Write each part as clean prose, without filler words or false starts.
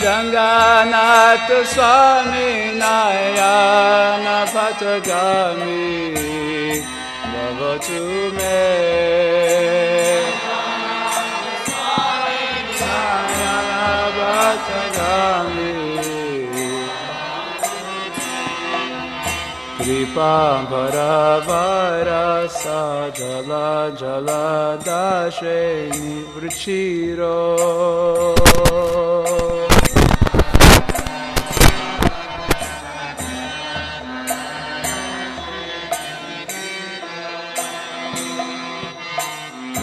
Jagannath Swami Nayana Patagami Bhavatu me Nayana Patagami Kripa Bharavara Sajala Jala Dashe Nivrichiro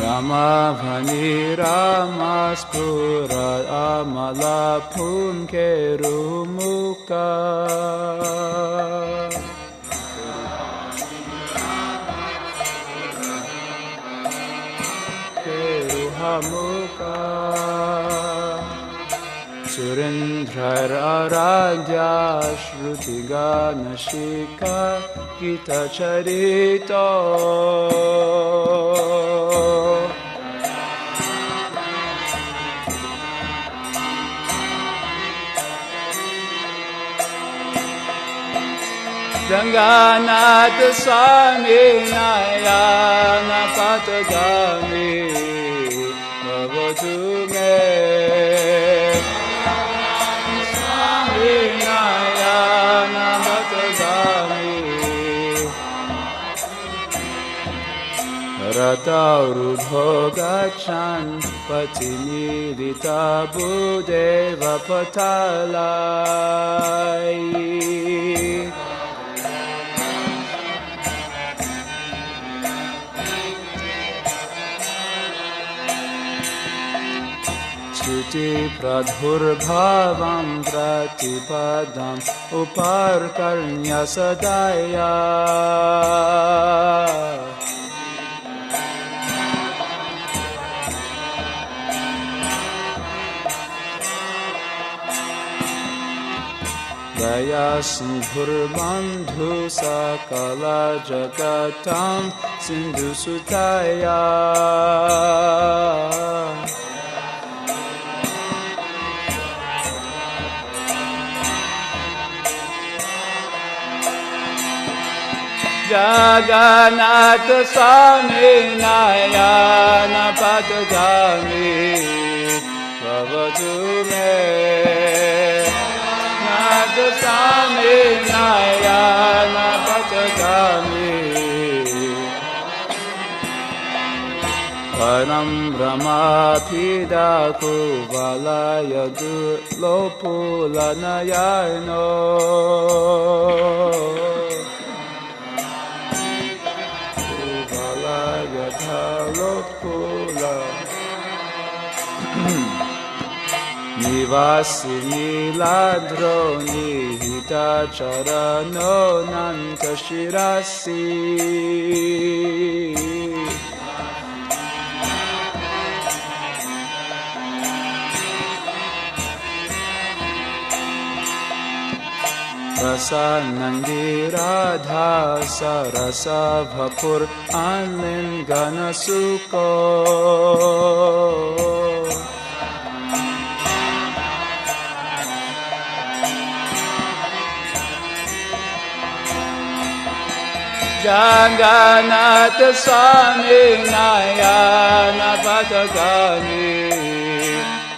Rama Bhani Rama Spura Amala Punkeru Mukha Keruhamukha Surendra Aradhya Shrutigana Shika Gita Charito Jagannath Swami Nayana Patagami Bhavatu me Swami Nayana Patagami Rata Rudho Gachan Patinidita Budeva Patalai Stuti pradhurbhavam pratipadam uparkarnya sadaya Daya sindhurbandhu sakala jagatam sindhu sutaya Jagannath Swami Nayana Patagami Bhavatu me Nath Swami Nayana Patagami Param Brahma Pidaku Valayadu Lopulanayano Nivasini ladro nihita charano nanta shirasi Rasa Nandi Radha Sarasa Bhapur Anlin Ganasuko Jagannath Swami Nayana Patagami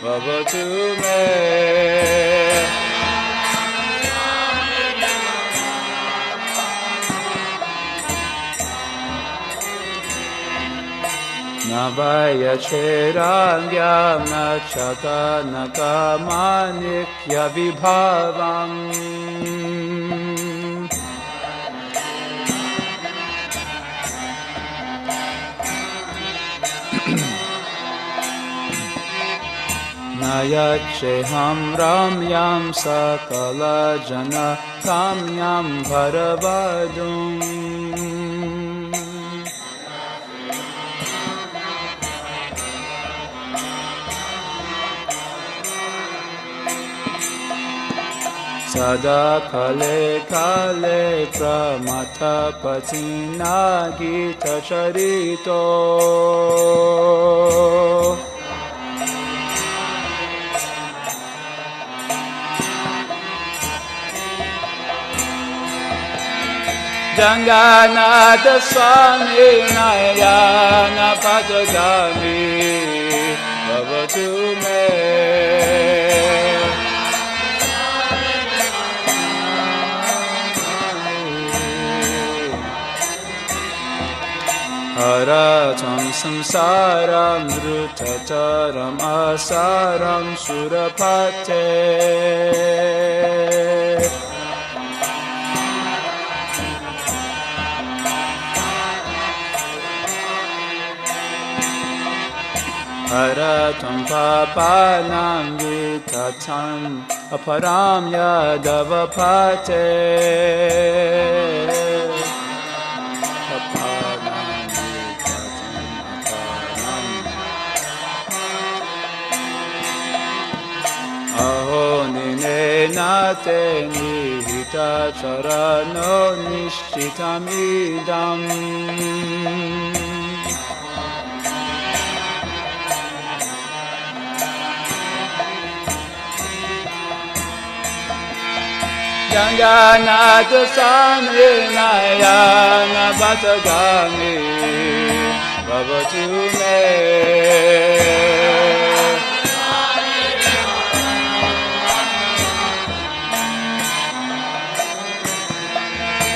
Bhavatu me Navaya Cherangyam Nachaka Nakamanikya Vibhavam Nayacheham Ramyam Sakala Jana Kamyam Bharavadum Sada Kale Kale Pramata Patina Gita Charito Jagannath Swami Nayana Patagami Bhavatu me Haratam samsaram drutataram asaram surapate Haratam papanam vitatam aparam yadavapate Nate nihita charano nishchitamidam Jagannath Swami Nayana Patagami Bhavatu me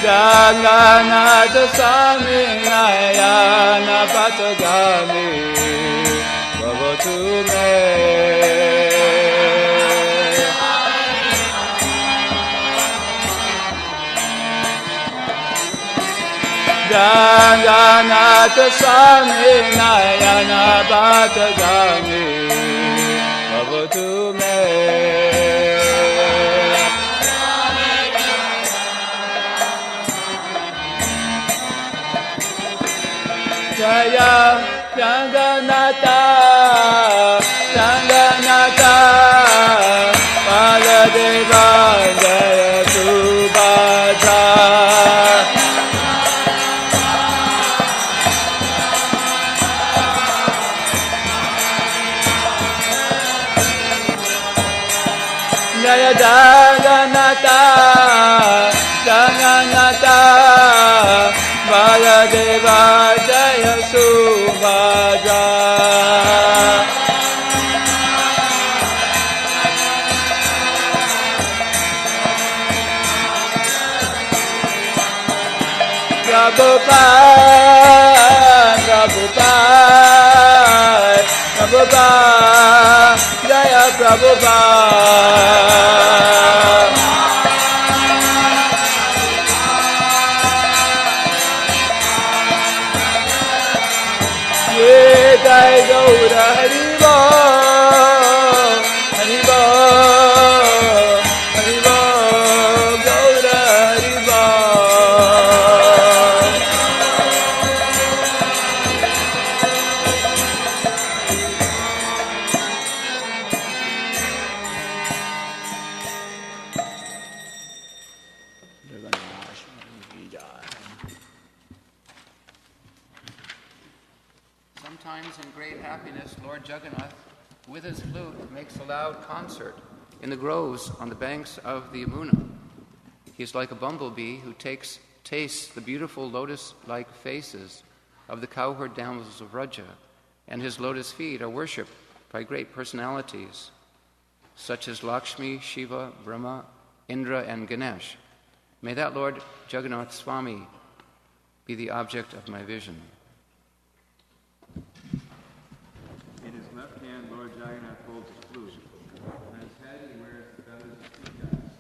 Jagannath Swami Nayana Patagami Bhavatu me Jagannath Swami Nayana Patagami Bhavatu me Jaya Jaganatha Jaganatha Baladeva Jaya Subhadra Jaya Jaganatha Jaganatha Baladeva Jaya Subhadra Prabhupada Prabhupada Prabhupada Jaya Prabhupada Jai Gaura Haribo Haribo Haribo Gaura Haribo Sometimes in great happiness, Lord Jagannath, with his flute, makes a loud concert in the groves on the banks of the Yamuna. He is like a bumblebee who tastes the beautiful lotus-like faces of the cowherd damsels of Vraja, and his lotus feet are worshipped by great personalities, such as Lakshmi, Shiva, Brahma, Indra, and Ganesh. May that Lord Jagannath Swami be the object of my vision. In his left hand, Lord Jagannath holds his flute. On his head, he wears the feathers of peacocks,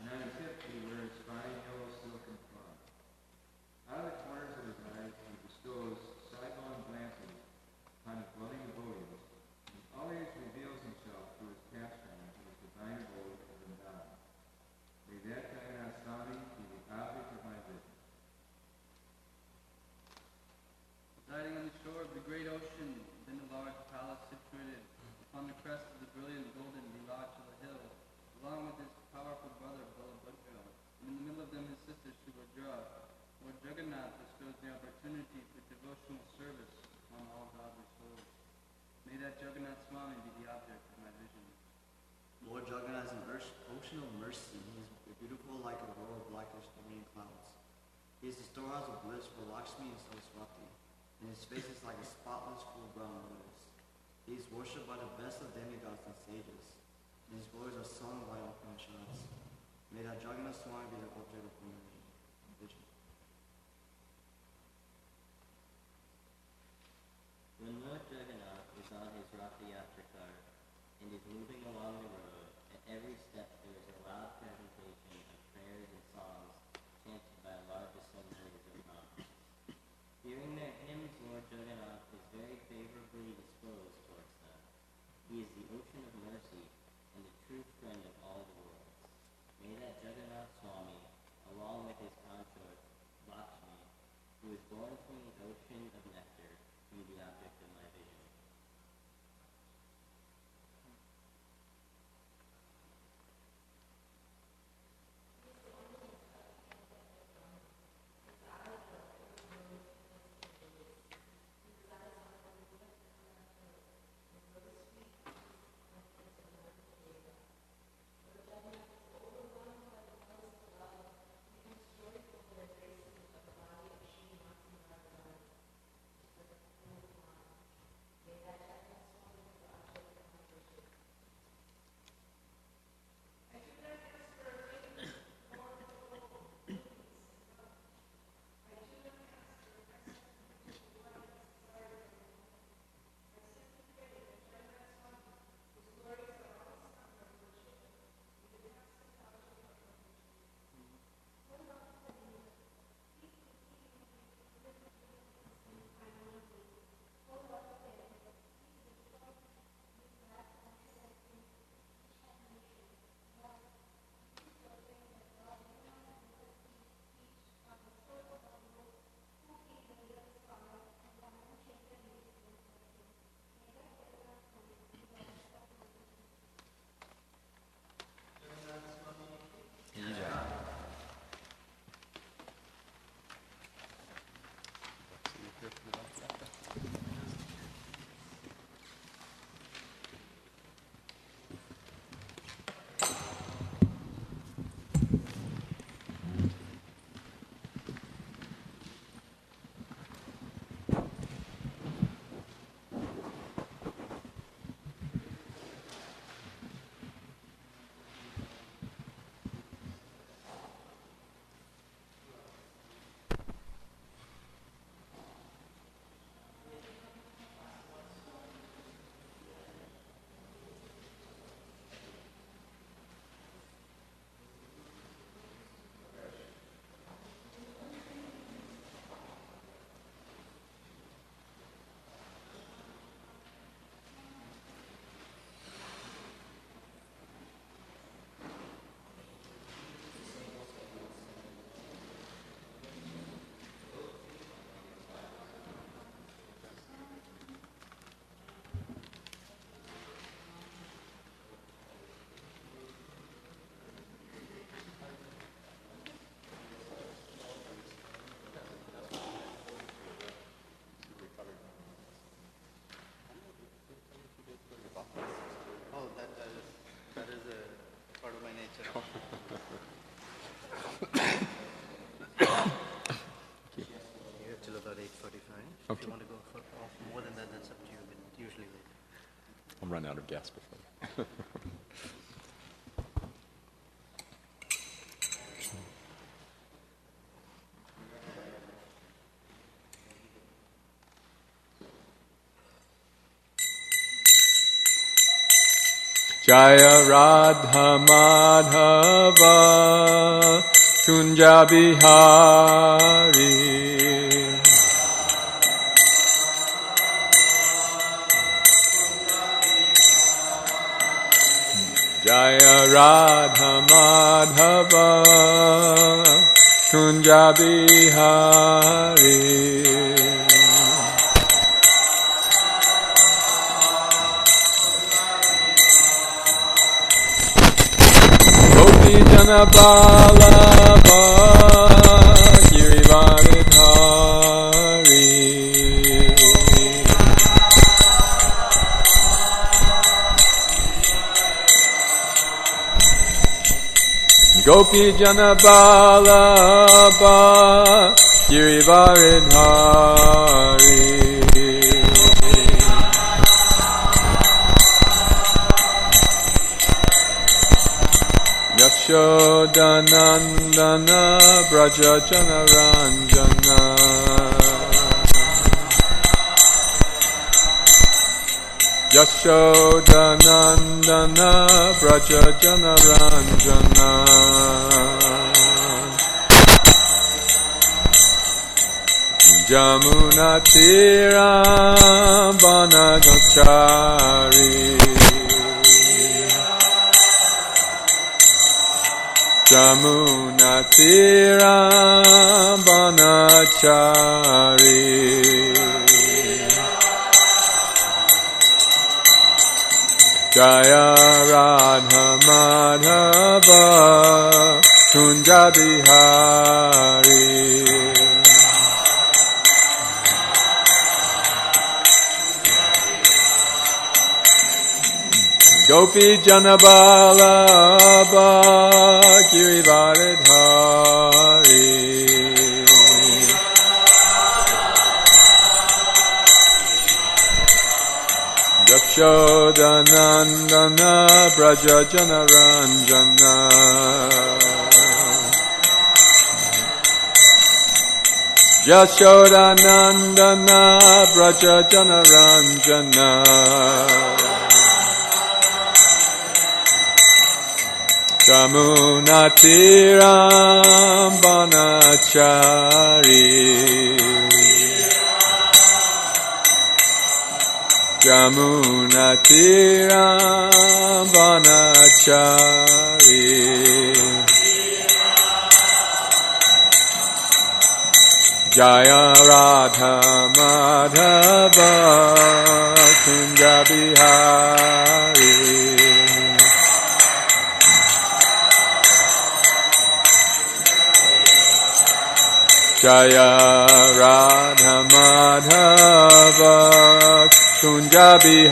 and on his hip, he wears fine yellow silken cloth. Out of the corners of his eyes, he bestows sidelong glances upon his loving devotees, and always reveals himself through his pastime in his divine abode of Vrindavan. May that Jagannath Swami be the object of my vision. Residing on the shore of the great ocean, within a large palace situated upon the crest of the brilliant golden Nilachal hill, along with his powerful brother Balabhadra, and in the middle of them his sister Subhadra, Lord Jagannath bestows the opportunity for devotional service on all godly souls. May that Jagannath Swami be the object of my vision. Lord Jagannath is an ocean of mercy. He is beautiful like a row of blackish marine clouds. He is the storehouse of bliss for Lakshmi and Saraswati, and his face is like a spotless full brown lotus. He is worshipped by the best of demigods and sages, and his glories are sung by the Upanishads. May that Jagannath Swami be the object of veneration. When Lord Jagannath is on his Ratha Yatra cart and is moving along the road, at every step there is a loud presentation of prayers and songs chanted by a large assembly of mountains. Hearing their hymns, Lord Jagannath is very favorably disposed towards them. He is the ocean of mercy and the true friend of all the worlds. May that Jagannath Swami, along with his consort, Lakshmi, who is born from the ocean of nectar, be the object of my vision. If you want to go for more than that, that's up to you, but usually later. I'll run out of gas before. Jaya Radha Madhava Kunja Bihari Jaya Radha Madhava Kunja Bihari Gopi Jana Vallabha Girivaradhari Gopi Jana Vallabha Girivaridhari Yashodanandana Braja Jana Ranjana Yashodanandana Braja Jana Ranjana Jamuna Tiram Vanagachari Jamuna Tiram Vanachari Jaya Radha Madhava Kunja Bihari Gopi Jana Vallabha Girivaridhari Yashodanandana Braja Jana Ranjana Yashodanandana Braja Jana Ranjana Jamuna Tiram Vanachari Jamuna Tiram Vanachari Jaya Radha Madhava Kunja Bihari Jaya Radha Madhava Kunja Bihari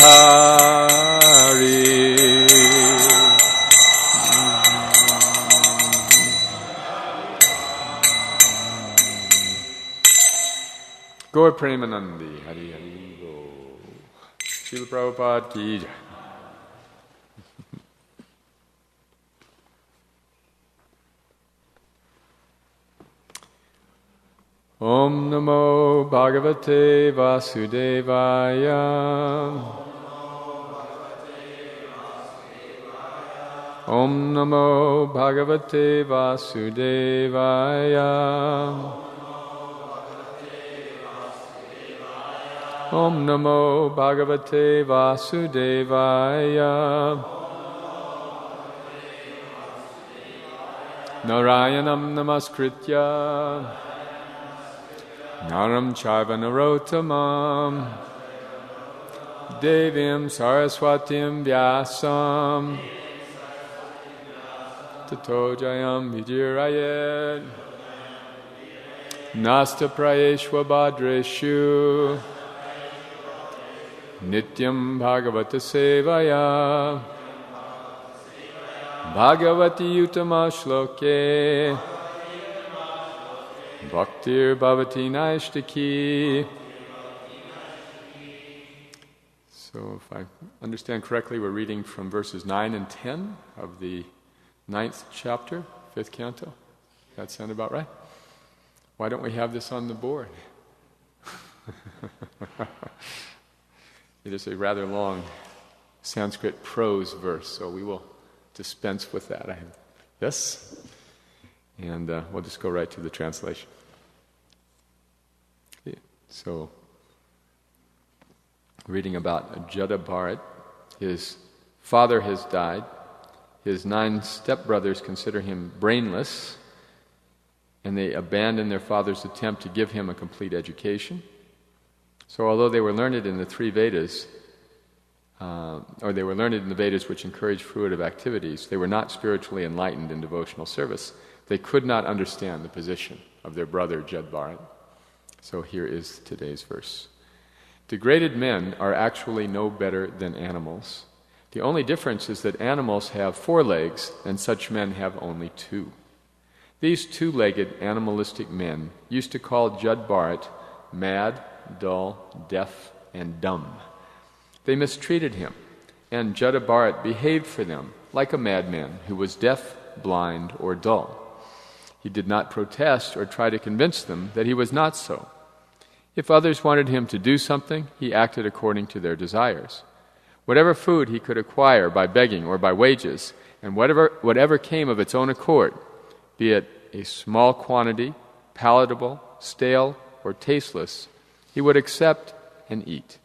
Gaur Premanandi Hari Hari Bo Srila Prabhupada Ki Jai. Om Namo Bhagavate Vasudevaya Om Namo Bhagavate Vasudevaya Om Namo Bhagavate Vasudevaya Narayanam Namaskritya Naram Chaiva Narottamam Devim Saraswatim Vyasam Tato Jayam Vijirayet Nasta Prayeshwa Bhadreshu Nityam Bhagavata Sevaya Bhagavati Utama Shloke Bhaktir Bhavati Naishtaki. So if I understand correctly, we're reading from verses 9 and 10 of the 9th chapter, 5th canto. That sound about right? Why don't we have this on the board? It is a rather long Sanskrit prose verse, so we will dispense with that. I have this, and we'll just go right to the translation. So, reading about Jagannath, his father has died, his 9 stepbrothers consider him brainless, and they abandon their father's attempt to give him a complete education. So although they were learned in the 3 Vedas, or they were learned in the Vedas which encourage fruitive activities, they were not spiritually enlightened in devotional service. They could not understand the position of their brother Jagannath. So here is today's verse. Degraded men are actually no better than animals. The only difference is that animals have 4 legs and such men have only 2. These 2-legged animalistic men used to call Jad Bharat mad, dull, deaf, and dumb. They mistreated him, and Jada Bharat behaved for them like a madman who was deaf, blind, or dull. He did not protest or try to convince them that he was not so. If others wanted him to do something, he acted according to their desires. Whatever food he could acquire by begging or by wages, and whatever came of its own accord, be it a small quantity, palatable, stale, or tasteless, he would accept and eat.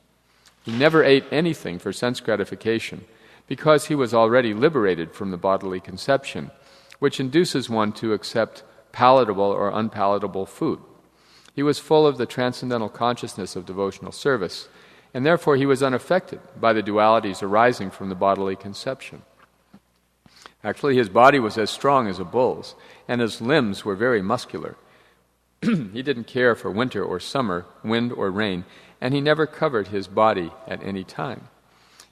He never ate anything for sense gratification because he was already liberated from the bodily conception, which induces one to accept palatable or unpalatable food. He was full of the transcendental consciousness of devotional service, and therefore he was unaffected by the dualities arising from the bodily conception. Actually, his body was as strong as a bull's, and his limbs were very muscular. He didn't care for winter or summer, wind or rain, and he never covered his body at any time.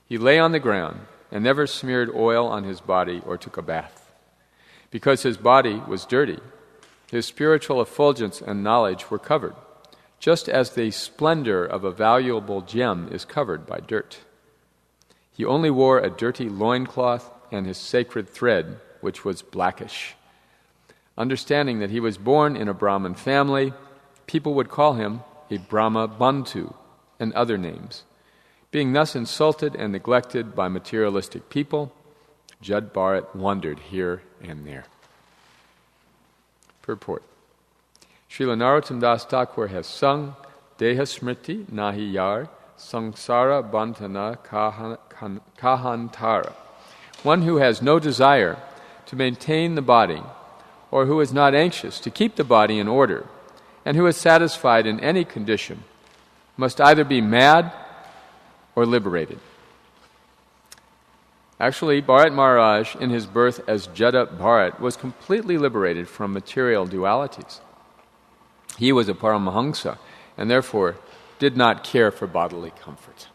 He lay on the ground and never smeared oil on his body or took a bath. Because his body was dirty, his spiritual effulgence and knowledge were covered, just as the splendor of a valuable gem is covered by dirt. He only wore a dirty loincloth and his sacred thread, which was blackish. Understanding that he was born in a Brahmin family, people would call him a Brahma Bantu and other names. Being thus insulted and neglected by materialistic people, Jad Bharat wandered here and there. Purport. Srila Narottam Das Thakur has sung, Deha Smriti Nahi Yar, Sangsara Bantana Kahantara. One who has no desire to maintain the body, or who is not anxious to keep the body in order, and who is satisfied in any condition, must either be mad or liberated. Actually, Bharat Maharaj, in his birth as Jada Bharat, was completely liberated from material dualities. He was a Paramahamsa, and therefore did not care for bodily comfort.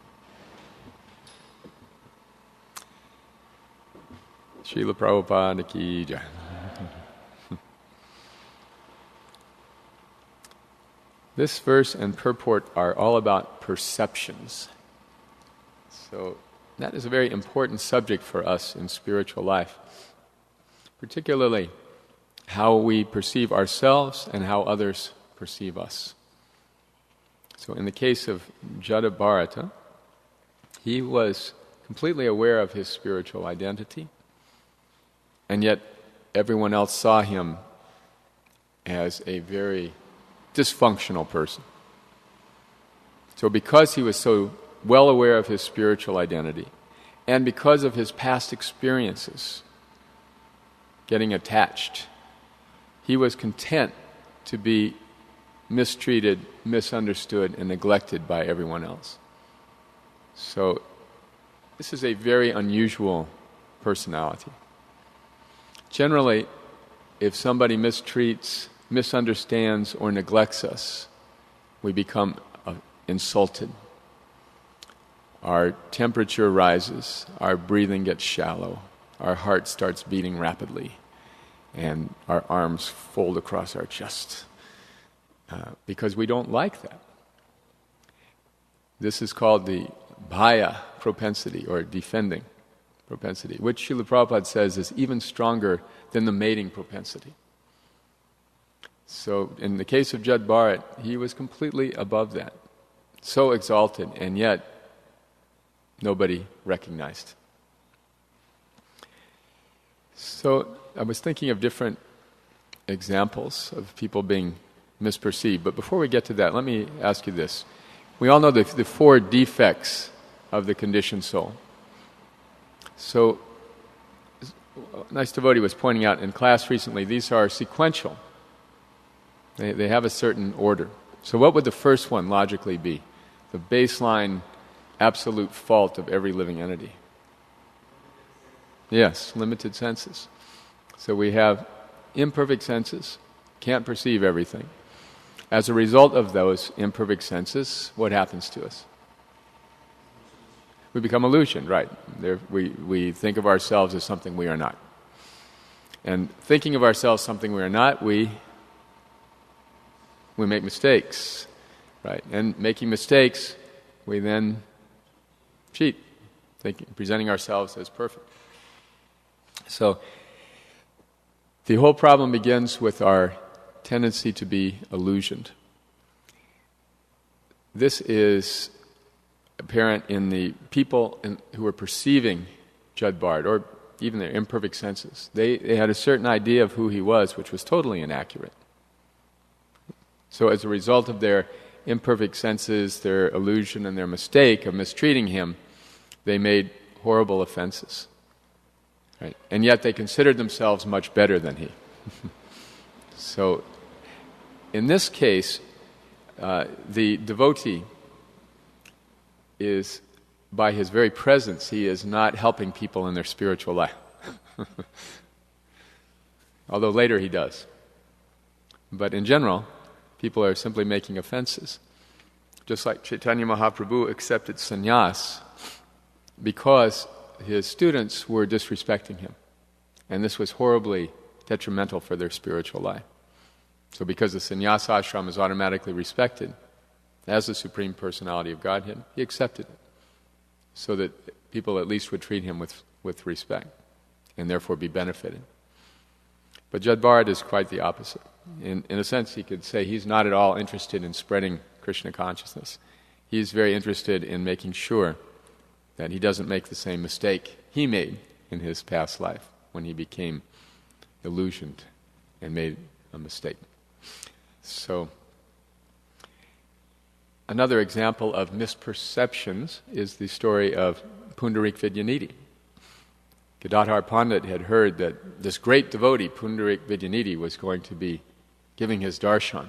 Srila Prabhupada ki jai. This verse and purport are all about perceptions. So that is a very important subject for us in spiritual life, particularly how we perceive ourselves and how others perceive us. So in the case of Jada Bharata, he was completely aware of his spiritual identity, and yet everyone else saw him as a very dysfunctional person. So because he was so well aware of his spiritual identity, and because of his past experiences getting attached, he was content to be mistreated, misunderstood, and neglected by everyone else. So this is a very unusual personality. Generally, if somebody mistreats, misunderstands, or neglects us, we become insulted. Our temperature rises, our breathing gets shallow, our heart starts beating rapidly, and our arms fold across our chest, because we don't like that. This is called the bhaya propensity, or defending propensity, which Srila Prabhupada says is even stronger than the mating propensity. So in the case of Jad Bharat, he was completely above that, so exalted, and yet nobody recognized. So I was thinking of different examples of people being misperceived, but before we get to that, let me ask you this. We all know the 4 defects of the conditioned soul. So, a nice devotee was pointing out in class recently, these are sequential. They have a certain order. So what would the first one logically be? The baseline absolute fault of every living entity. Yes, limited senses. So we have imperfect senses, can't perceive everything. As a result of those imperfect senses, what happens to us? We become illusioned, right? We think of ourselves as something we are not. And thinking of ourselves something we are not, we make mistakes, right? And making mistakes, we then cheat, presenting ourselves as perfect. So, the whole problem begins with our tendency to be illusioned. This is apparent in the people who are perceiving Jad Bharat, or even their imperfect senses. They had a certain idea of who he was, which was totally inaccurate. So as a result of their imperfect senses, their illusion, and their mistake of mistreating him, they made horrible offenses. Right? And yet they considered themselves much better than he. So in this case, the devotee is, by his very presence, he is not helping people in their spiritual life. Although later he does. But in general, people are simply making offenses. Just like Chaitanya Mahaprabhu accepted sannyas because his students were disrespecting him. And this was horribly detrimental for their spiritual life. So because the sannyasa ashram is automatically respected as the Supreme Personality of Godhead, he accepted it, so that people at least would treat him with respect, and therefore be benefited. But Jad Bharat is quite the opposite. In a sense, he could say he's not at all interested in spreading Krishna consciousness. He's very interested in making sure that he doesn't make the same mistake he made in his past life when he became illusioned and made a mistake. So, another example of misperceptions is the story of Pundarik Vidyanidhi. Gadadhar Pandit had heard that this great devotee, Pundarik Vidyanidhi, was going to be giving his darshan.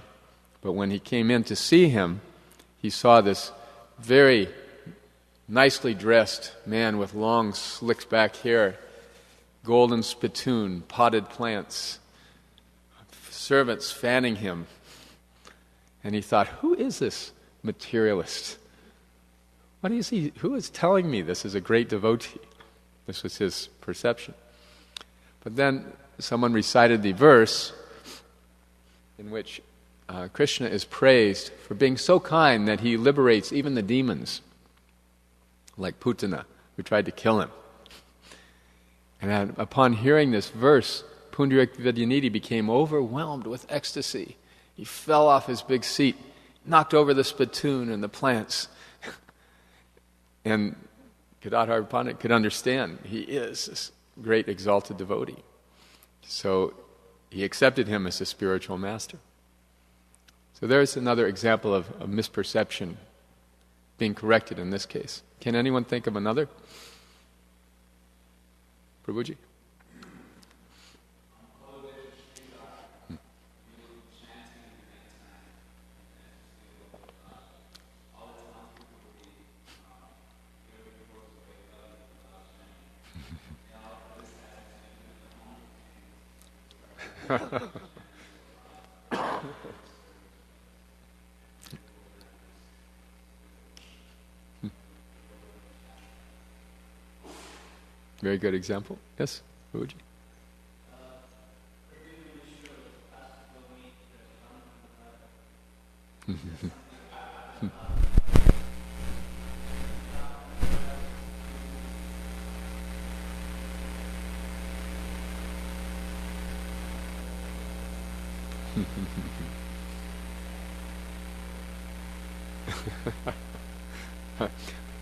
But when he came in to see him, he saw this very nicely dressed man with long, slicked back hair, golden spittoon, potted plants, servants fanning him. And he thought, who is this materialist? What is he? Who is telling me this is a great devotee? This was his perception. But then someone recited the verse in which Krishna is praised for being so kind that he liberates even the demons, like Putana, who tried to kill him. And upon hearing this verse, Pundarik Vidyanidhi became overwhelmed with ecstasy. He fell off his big seat, knocked over the spittoon and the plants. And Gadadhar Pandit could understand he is this great exalted devotee. So he accepted him as a spiritual master. So there's another example of a misperception being corrected in this case. Can anyone think of another? Prabhuji? Very good example. Yes, Prabhuji?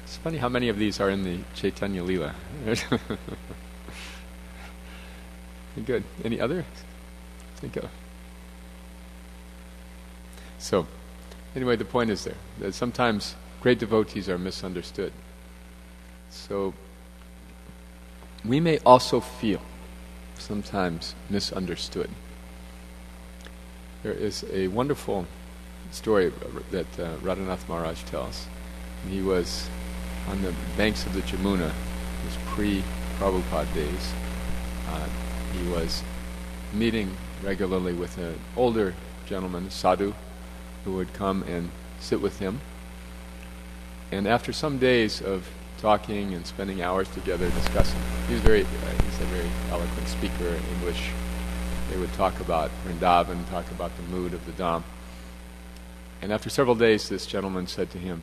It's funny how many of these are in the Chaitanya Leela. Good. Any other? Think of. So, anyway, the point is there, that sometimes great devotees are misunderstood. So, we may also feel sometimes misunderstood. There is a wonderful story that Radhanath Maharaj tells. He was on the banks of the Jamuna, it was pre-Prabhupada days. He was meeting regularly with an older gentleman, sadhu, who would come and sit with him. And after some days of talking and spending hours together discussing. He's a very eloquent speaker in English. They would talk about Vrindavan, talk about the mood of the Dham. And after several days, this gentleman said to him,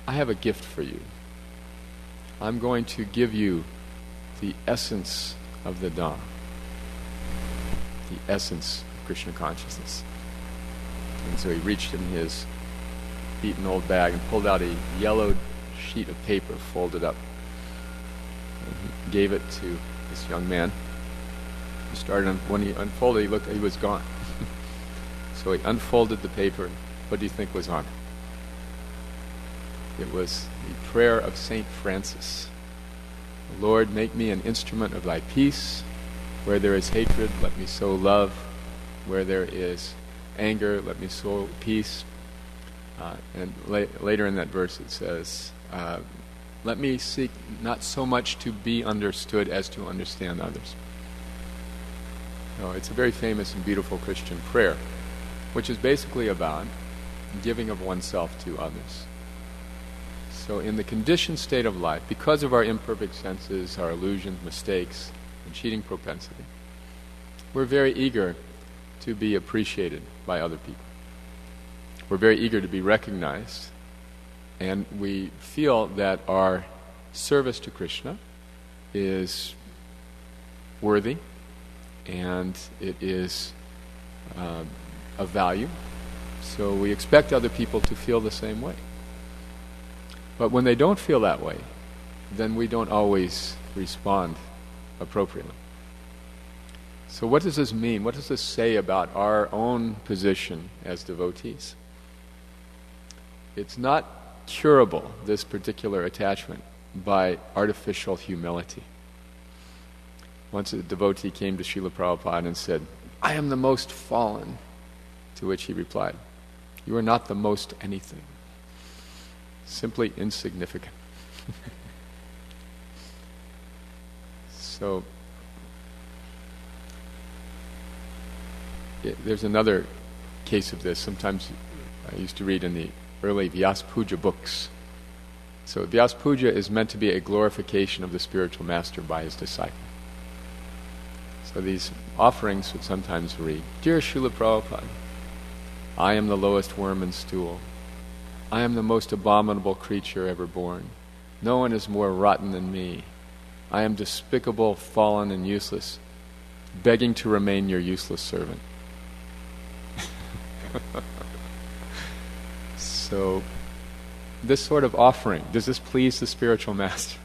I have a gift for you. I'm going to give you the essence of the Dham, the essence of Krishna consciousness. And so he reached in his beaten old bag and pulled out a yellowed sheet of paper folded up. And he gave it to this young man. He started, when he unfolded, he looked, he was gone. So he unfolded the paper. What do you think was on it? It was the prayer of Saint Francis. Lord, make me an instrument of thy peace. Where there is hatred, let me sow love. Where there is anger, let me sow peace. And later in that verse it says, let me seek not so much to be understood as to understand others. So it's a very famous and beautiful Christian prayer, which is basically about giving of oneself to others. So in the conditioned state of life, because of our imperfect senses, our illusions, mistakes, and cheating propensity, we're very eager to be appreciated by other people. We're very eager to be recognized, and we feel that our service to Krishna is worthy, and it is of value. So we expect other people to feel the same way. But when they don't feel that way, then we don't always respond appropriately. So what does this mean? What does this say about our own position as devotees? It's not curable, this particular attachment, by artificial humility. Once a devotee came to Srila Prabhupada and said, I am the most fallen, to which he replied, you are not the most anything. Simply insignificant. So, there's another case of this. Sometimes I used to read in the early Vyasa Puja books. So Vyasa Puja is meant to be a glorification of the spiritual master by his disciple. So these offerings would sometimes read, Dear Srila Prabhupada, I am the lowest worm in stool. I am the most abominable creature ever born. No one is more rotten than me. I am despicable, fallen, and useless, begging to remain your useless servant. So, this sort of offering, does this please the spiritual master?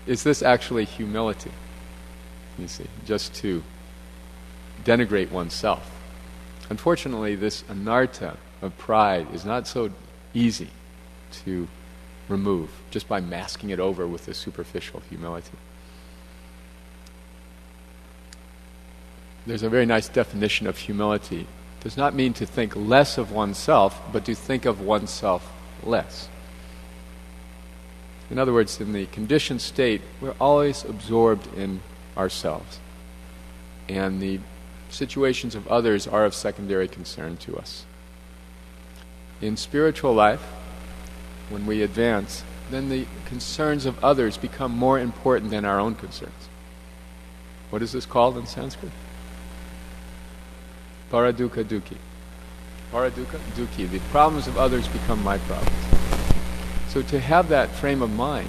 Is this actually humility? You see, just to denigrate oneself. Unfortunately, this anartha of pride is not so easy to remove just by masking it over with a superficial humility. There's a very nice definition of humility. It does not mean to think less of oneself, but to think of oneself less. In other words, in the conditioned state, we're always absorbed in ourselves. And the situations of others are of secondary concern to us. In spiritual life, when we advance, then the concerns of others become more important than our own concerns. What is this called in Sanskrit? Paradukkha dukhi. Paradukkha dukhi. The problems of others become my problems. So to have that frame of mind,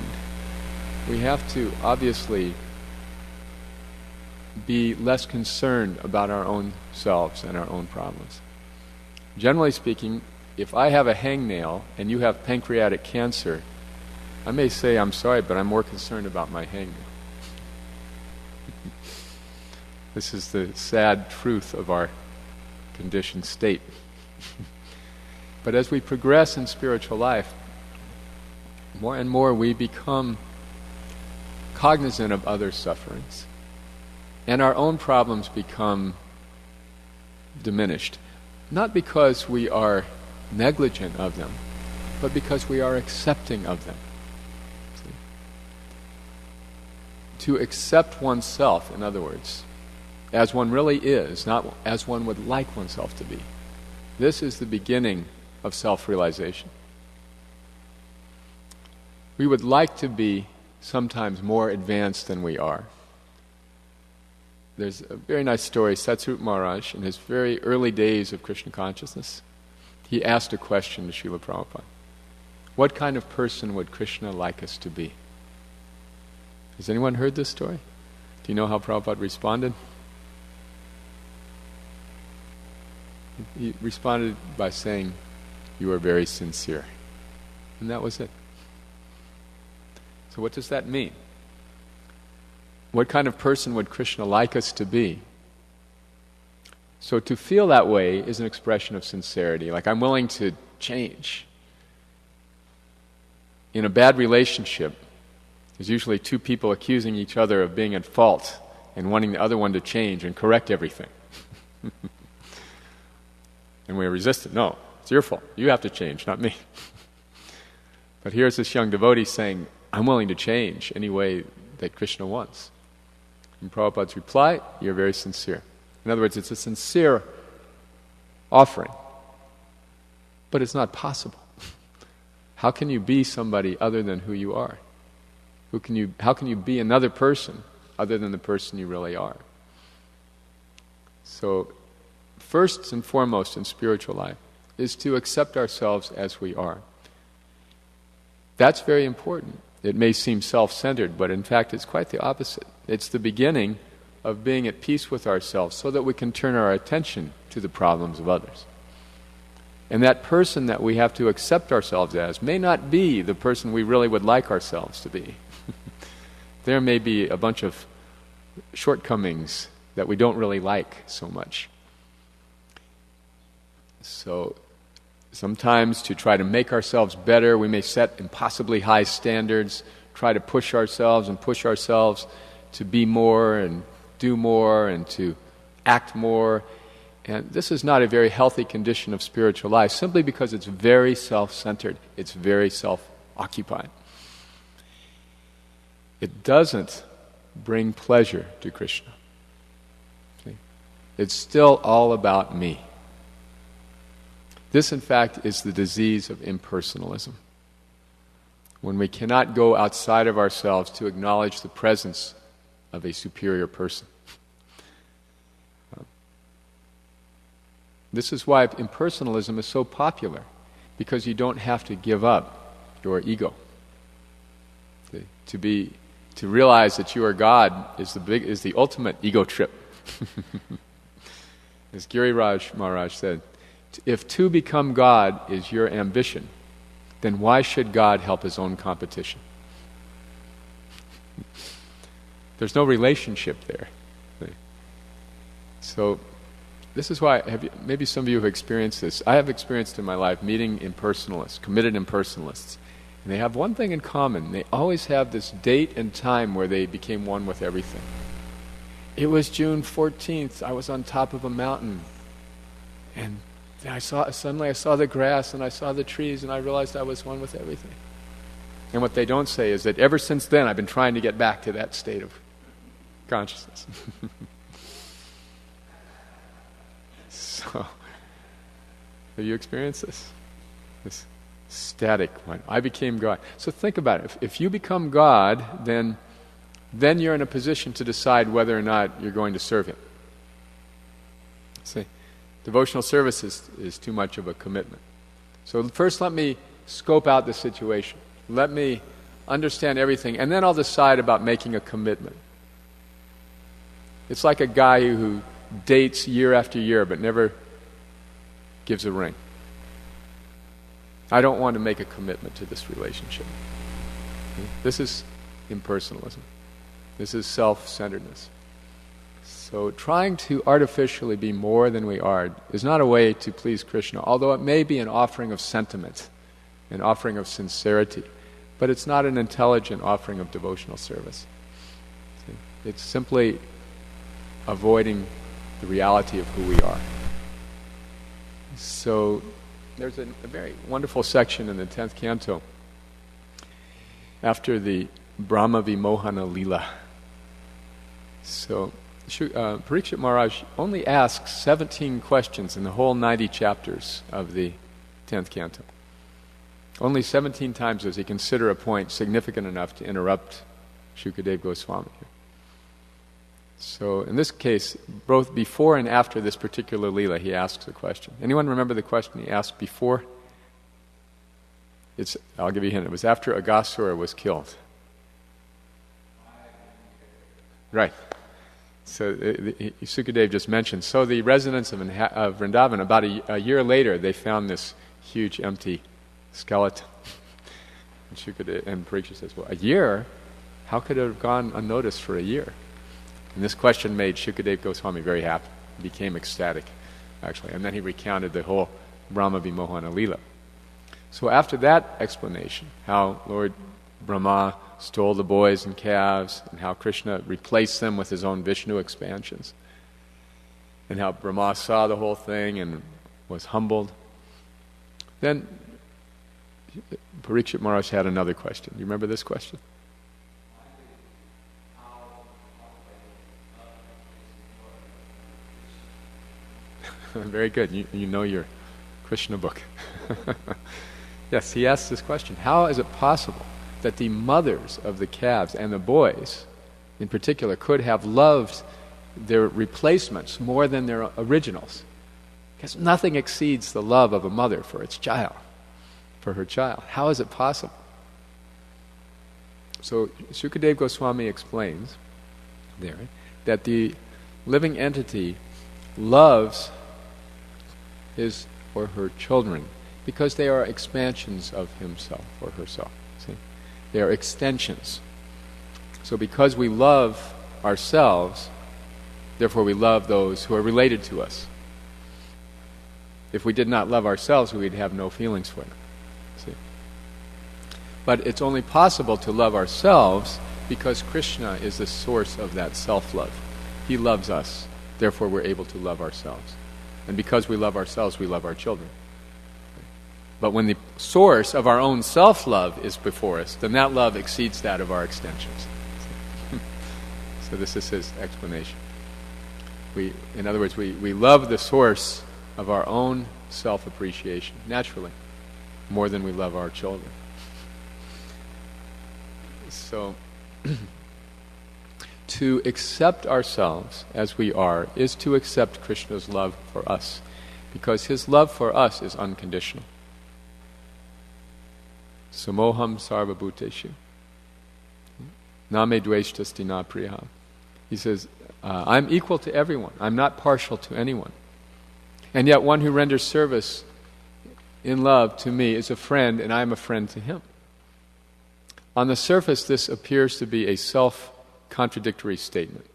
we have to obviously be less concerned about our own selves and our own problems. Generally speaking, if I have a hangnail and you have pancreatic cancer, I may say, I'm sorry, but I'm more concerned about my hangnail. This is the sad truth of our conditioned state. But as we progress in spiritual life, more and more we become cognizant of others' sufferings. And our own problems become diminished. Not because we are negligent of them, but because we are accepting of them. See? To accept oneself, in other words, as one really is, not as one would like oneself to be. This is the beginning of self-realization. we would like to be sometimes more advanced than we are. There's a very nice story. Satsrup Maharaj, in his very early days of Krishna consciousness, he asked a question to Srila Prabhupada. What kind of person would Krishna like us to be? Has anyone heard this story? Do you know how Prabhupada responded? He responded by saying, "You are very sincere." And that was it. So what does that mean? What kind of person would Krishna like us to be? So to feel that way is an expression of sincerity, like I'm willing to change. In a bad relationship, there's usually two people accusing each other of being at fault and wanting the other one to change and correct everything. And we resist it. No, it's your fault. You have to change, not me. But here's this young devotee saying, I'm willing to change any way that Krishna wants. And Prabhupada's reply, you're very sincere. In other words, it's a sincere offering. But it's not possible. How can you be somebody other than who you are? How can you be another person other than the person you really are? So, first and foremost in spiritual life is to accept ourselves as we are. That's very important. It may seem self-centered, but in fact it's quite the opposite. It's the beginning of being at peace with ourselves so that we can turn our attention to the problems of others. And that person that we have to accept ourselves as may not be the person we really would like ourselves to be. There may be a bunch of shortcomings that we don't really like so much. So sometimes to try to make ourselves better, we may set impossibly high standards, try to push ourselves to be more and do more and to act more. And this is not a very healthy condition of spiritual life, simply because it's very self-centered. It's very self-occupied. It doesn't bring pleasure to Krishna. See? It's still all about me. This, in fact, is the disease of impersonalism. When we cannot go outside of ourselves to acknowledge the presence of a superior person. This is why impersonalism is so popular, because you don't have to give up your ego. To realize that you are God is the ultimate ego trip. As Giriraj Maharaj said, if to become God is your ambition, then why should God help his own competition? There's no relationship there. So this is why, maybe some of you have experienced this. I have experienced in my life meeting impersonalists, committed impersonalists. And they have one thing in common. They always have this date and time where they became one with everything. It was June 14th. I was on top of a mountain. And suddenly I saw the grass and I saw the trees and I realized I was one with everything. And what they don't say is that ever since then I've been trying to get back to that state of consciousness. So, have you experienced this? This static one. I became God. So think about it. If you become God, then you're in a position to decide whether or not you're going to serve Him. See, devotional service is too much of a commitment. So first let me scope out the situation. Let me understand everything, and then I'll decide about making a commitment. It's like a guy who dates year after year but never gives a ring. I don't want to make a commitment to this relationship. This is impersonalism. This is self-centeredness. So trying to artificially be more than we are is not a way to please Krishna, although it may be an offering of sentiment, an offering of sincerity, but it's not an intelligent offering of devotional service. It's simply avoiding the reality of who we are. So there's a very wonderful section in the 10th canto after the Brahma Vimohana Lila. So Parikshit Maharaj only asks 17 questions in the whole 90 chapters of the 10th canto. Only 17 times does he consider a point significant enough to interrupt Shukadeva Goswami. So in this case, both before and after this particular Leela, he asks a question. Anyone remember the question he asked before? I'll give you a hint. It was after Aghasura was killed. Right. So Sukadeva just mentioned. So the residents of Vrindavan, about a year later, they found this huge empty skeleton. And Sukadeva and Parikshit says, well, a year? How could it have gone unnoticed for a year? And this question made Shukadeva Goswami very happy. He became ecstatic, actually. And then he recounted the whole Brahma Vimohana Leela. So after that explanation, how Lord Brahma stole the boys and calves, and how Krishna replaced them with his own Vishnu expansions, and how Brahma saw the whole thing and was humbled, then Parikshit Maharaj had another question. Do you remember this question? Very good. You know your Krishna book. Yes, he asked this question. How is it possible that the mothers of the calves and the boys, in particular, could have loved their replacements more than their originals? Because nothing exceeds the love of a mother for its child, for her child. How is it possible? So Sukadeva Goswami explains there that the living entity loves his or her children because they are expansions of himself or herself. See? They are extensions. So because we love ourselves, therefore we love those who are related to us. If we did not love ourselves, we'd have no feelings for them. See? But it's only possible to love ourselves because Krishna is the source of that self-love. He loves us, therefore we're able to love ourselves. And because we love ourselves, we love our children. But when the source of our own self-love is before us, then that love exceeds that of our extensions. So this is his explanation. In other words, we love the source of our own self-appreciation, naturally, more than we love our children. So, to accept ourselves as we are is to accept Krishna's love for us, because his love for us is unconditional. Samoham sarva bhuteshu name dveshtasthi na priya. He says, I'm equal to everyone. I'm not partial to anyone. And yet one who renders service in love to me is a friend, and I am a friend to him. On the surface, this appears to be a self-contradictory statement.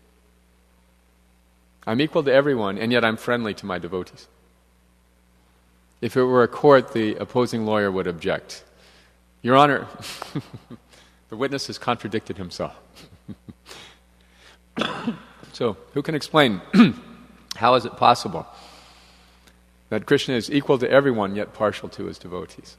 I'm equal to everyone, and yet I'm friendly to my devotees. If it were a court, the opposing lawyer would object. Your Honor, the witness has contradicted himself. So, who can explain how is it possible that Krishna is equal to everyone yet partial to his devotees?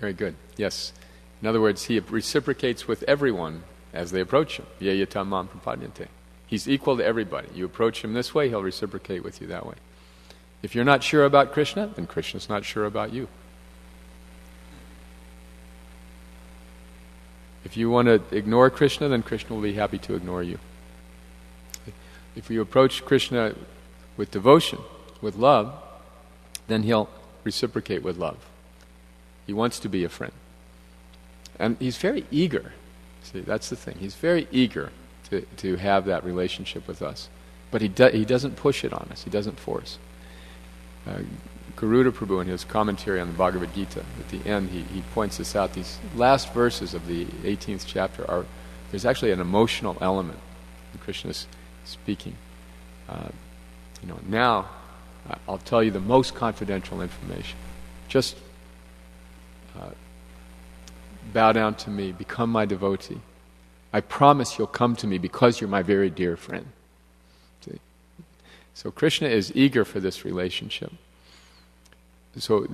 Very good. Yes. In other words, he reciprocates with everyone as they approach him. Yeyatam mam prapadyante. He's equal to everybody. You approach him this way, he'll reciprocate with you that way. If you're not sure about Krishna, then Krishna's not sure about you. If you want to ignore Krishna, then Krishna will be happy to ignore you. If you approach Krishna with devotion, with love, then he'll reciprocate with love. He wants to be a friend. And he's very eager. See, that's the thing. He's very eager to have that relationship with us. But he doesn't push it on us. He doesn't force. Garuda Prabhu, in his commentary on the Bhagavad Gita, at the end, he points this out. These last verses of the 18th chapter there's actually an emotional element in Krishna's speaking. Now, I'll tell you the most confidential information. Just bow down to me, become my devotee. I promise you'll come to me because you're my very dear friend. See? So Krishna is eager for this relationship. So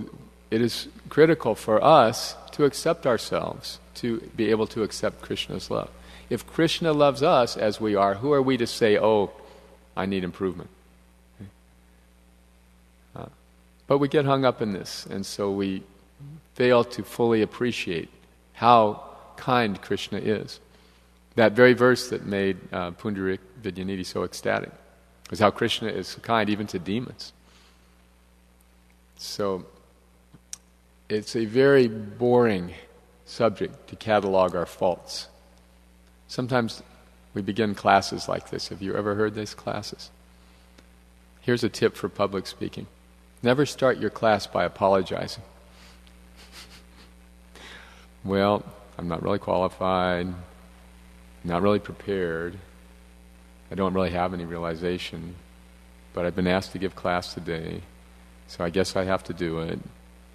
it is critical for us to accept ourselves, to be able to accept Krishna's love. If Krishna loves us as we are, who are we to say, oh, I need improvement? But we get hung up in this, and so we fail to fully appreciate how kind Krishna is. That very verse that made Pundarik Vidyanidhi so ecstatic is how Krishna is kind even to demons. So it's a very boring subject to catalog our faults. Sometimes we begin classes like this. Have you ever heard these classes? Here's a tip for public speaking. Never start your class by apologizing. Well, I'm not really qualified, not really prepared, I don't really have any realization, but I've been asked to give class today, so I guess I have to do it,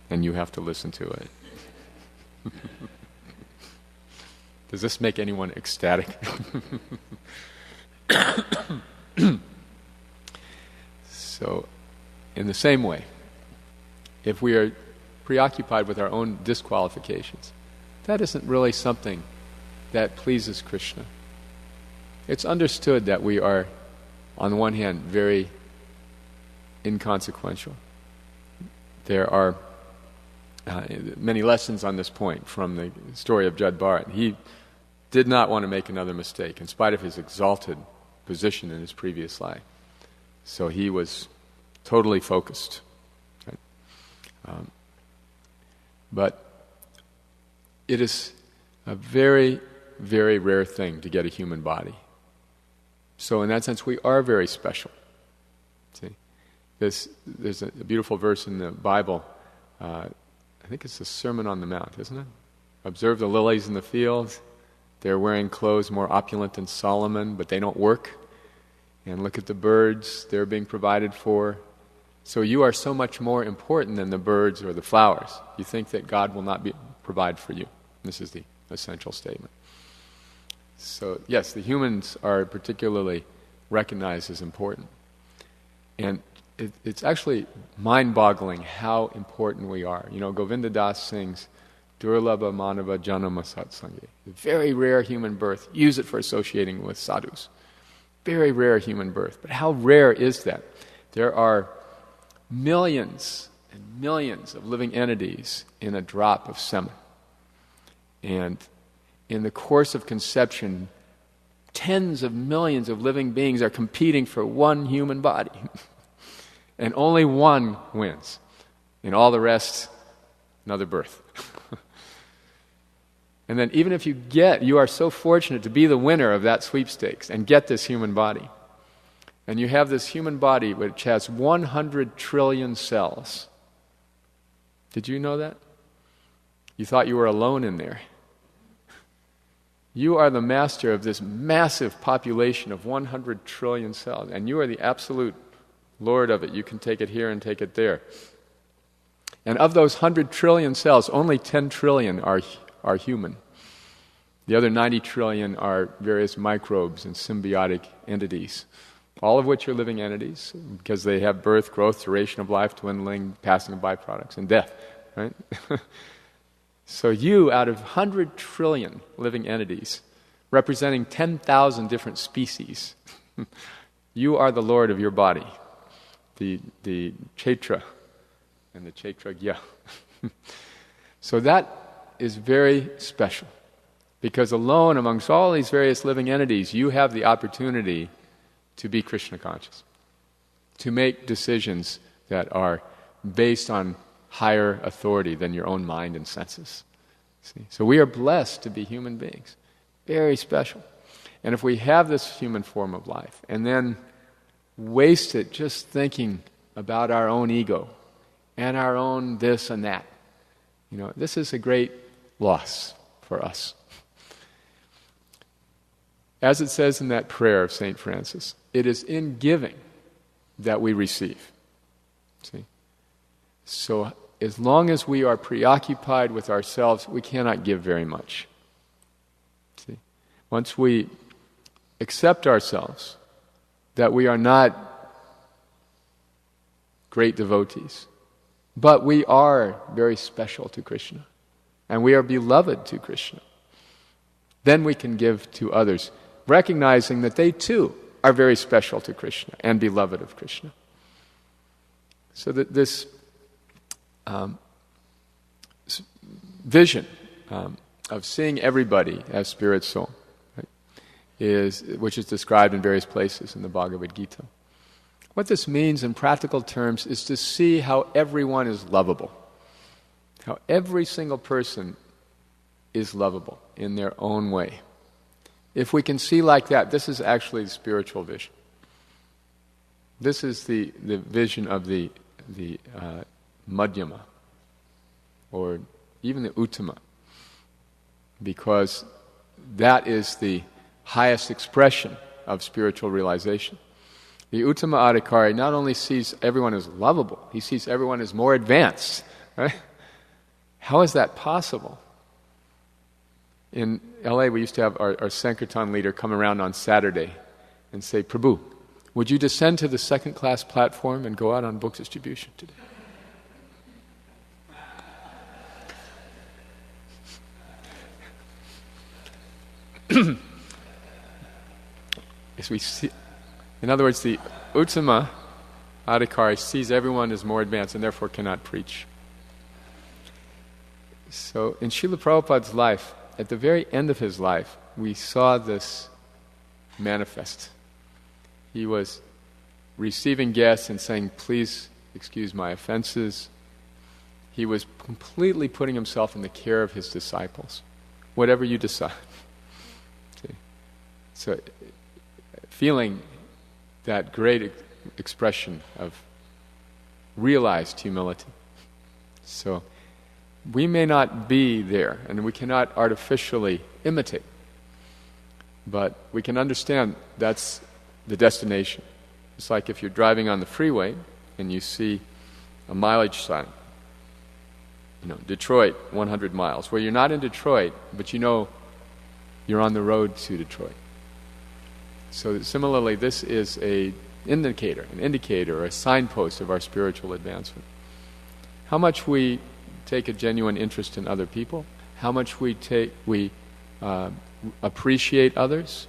and you have to listen to it. Does this make anyone ecstatic? So, in the same way, if we are preoccupied with our own disqualifications, that isn't really something that pleases Krishna. It's understood that we are, on the one hand, very inconsequential. There are many lessons on this point from the story of Jad Bharat. He did not want to make another mistake, in spite of his exalted position in his previous life. So he was totally focused. Right? But it is a very, very rare thing to get a human body. So in that sense, we are very special. See, there's a beautiful verse in the Bible. I think it's the Sermon on the Mount, isn't it? Observe the lilies in the field. They're wearing clothes more opulent than Solomon, but they don't work. And look at the birds, they're being provided for. So you are so much more important than the birds or the flowers. You think that God will not provide for you. This is the essential statement. So yes, the humans are particularly recognized as important. And it's actually mind-boggling how important we are. You know, Govinda Das sings, Durlabha Manava Janama Satsangi. Very rare human birth. Use it for associating with sadhus. Very rare human birth. But how rare is that? There are millions and millions of living entities in a drop of semen. And in the course of conception, tens of millions of living beings are competing for one human body. And only one wins. And all the rest, another birth. And then even if you are so fortunate to be the winner of that sweepstakes and get this human body. And you have this human body which has 100 trillion cells. Did you know that? You thought you were alone in there. You are the master of this massive population of 100 trillion cells, and you are the absolute lord of it. You can take it here and take it there. And of those 100 trillion cells, only 10 trillion are human. The other 90 trillion are various microbes and symbiotic entities, all of which are living entities because they have birth, growth, duration of life, dwindling, passing of byproducts, and death. Right? So you, out of 100 trillion living entities, representing 10,000 different species, you are the lord of your body, the Chaitra and the Chaitragya. So that is very special, because alone amongst all these various living entities, you have the opportunity to be Krishna conscious, to make decisions that are based on higher authority than your own mind and senses. See? So we are blessed to be human beings, very special. And if we have this human form of life and then waste it just thinking about our own ego and our own this and that, this is a great loss for us. As it says in that prayer of St. Francis, it is in giving that we receive. See? So as long as we are preoccupied with ourselves, we cannot give very much. See? Once we accept ourselves, that we are not great devotees, But we are very special to Krishna, and we are beloved to Krishna. Then we can give to others, recognizing that they too are very special to Krishna and beloved of Krishna. So that this vision of seeing everybody as spirit soul, right, which is described in various places in the Bhagavad Gita. What this means in practical terms is to see how everyone is lovable, how every single person is lovable in their own way. If we can see like that, this is actually the spiritual vision. This is the vision of the Madhyama, or even the Uttama, because that is the highest expression of spiritual realization. The Uttama Adhikari not only sees everyone as lovable, he sees everyone as more advanced. Right? How is that possible? In LA, we used to have our Sankirtan leader come around on Saturday and say, "Prabhu, would you descend to the second-class platform and go out on book distribution today?" As we see, in other words, the Uttama Adhikari sees everyone as more advanced and therefore cannot preach. So in Srila Prabhupada's life, at the very end of his life, we saw this manifest. He was receiving guests and saying, "Please excuse my offenses." He was completely putting himself in the care of his disciples. Whatever you decide. See? So, feeling that great expression of realized humility. So, we may not be there, and we cannot artificially imitate, but we can understand that's the destination. It's like if you're driving on the freeway and you see a mileage sign, Detroit, 100 miles. Well, you're not in Detroit, but you know you're on the road to Detroit. So similarly, this is an indicator, or a signpost of our spiritual advancement. How much we take a genuine interest in other people, how much we appreciate others.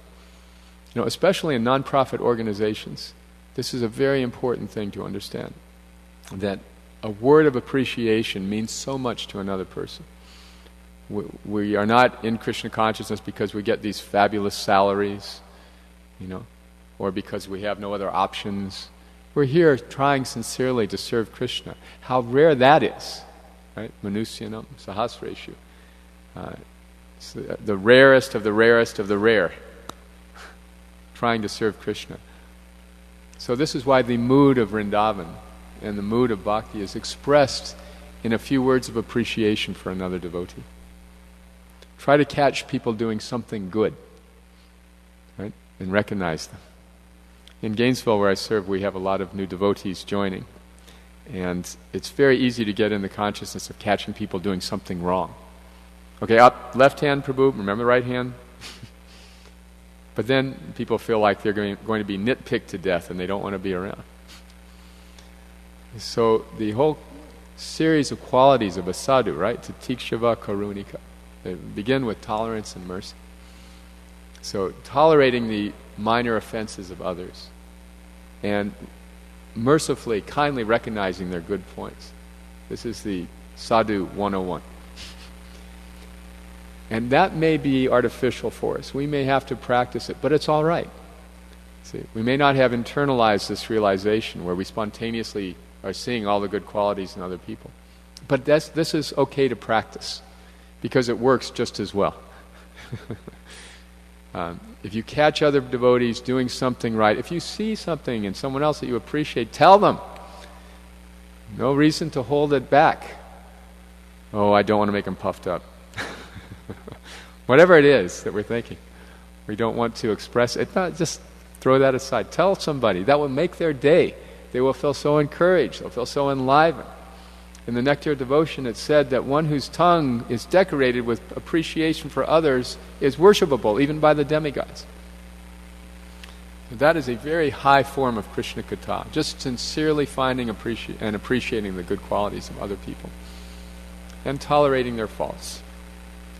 Especially in non-profit organizations, this is a very important thing to understand, that a word of appreciation means so much to another person. We are not in Krishna consciousness because we get these fabulous salaries, or because we have no other options. We're here trying sincerely to serve Krishna. How rare that is. Right? Manusyanam Sahasreshu. The rarest of the rarest of the rare. Trying to serve Krishna. So this is why the mood of Vrindavan and the mood of Bhakti is expressed in a few words of appreciation for another devotee. Try to catch people doing something good, right? And recognize them. In Gainesville, where I serve, we have a lot of new devotees joining. And it's very easy to get in the consciousness of catching people doing something wrong. Okay, up, left hand, Prabhu, remember right hand? But then people feel like they're going to be nitpicked to death and they don't want to be around. So the whole series of qualities of a sadhu, right? Titikshava karunika. They begin with tolerance and mercy. So tolerating the minor offenses of others and mercifully, kindly recognizing their good points. This is the Sadhu 101. And that may be artificial for us. We may have to practice it, but it's all right. See, we may not have internalized this realization where we spontaneously are seeing all the good qualities in other people. But this is okay to practice because it works just as well. If you catch other devotees doing something right, if you see something in someone else that you appreciate, tell them. No reason to hold it back. Oh, I don't want to make them puffed up. Whatever it is that we're thinking, we don't want to express it. Just throw that aside. Tell somebody. That will make their day. They will feel so encouraged. They'll feel so enlivened. In the Nectar of Devotion, it said that one whose tongue is decorated with appreciation for others is worshipable, even by the demigods. That is a very high form of Krishna Katha, just sincerely finding and appreciating the good qualities of other people, and tolerating their faults,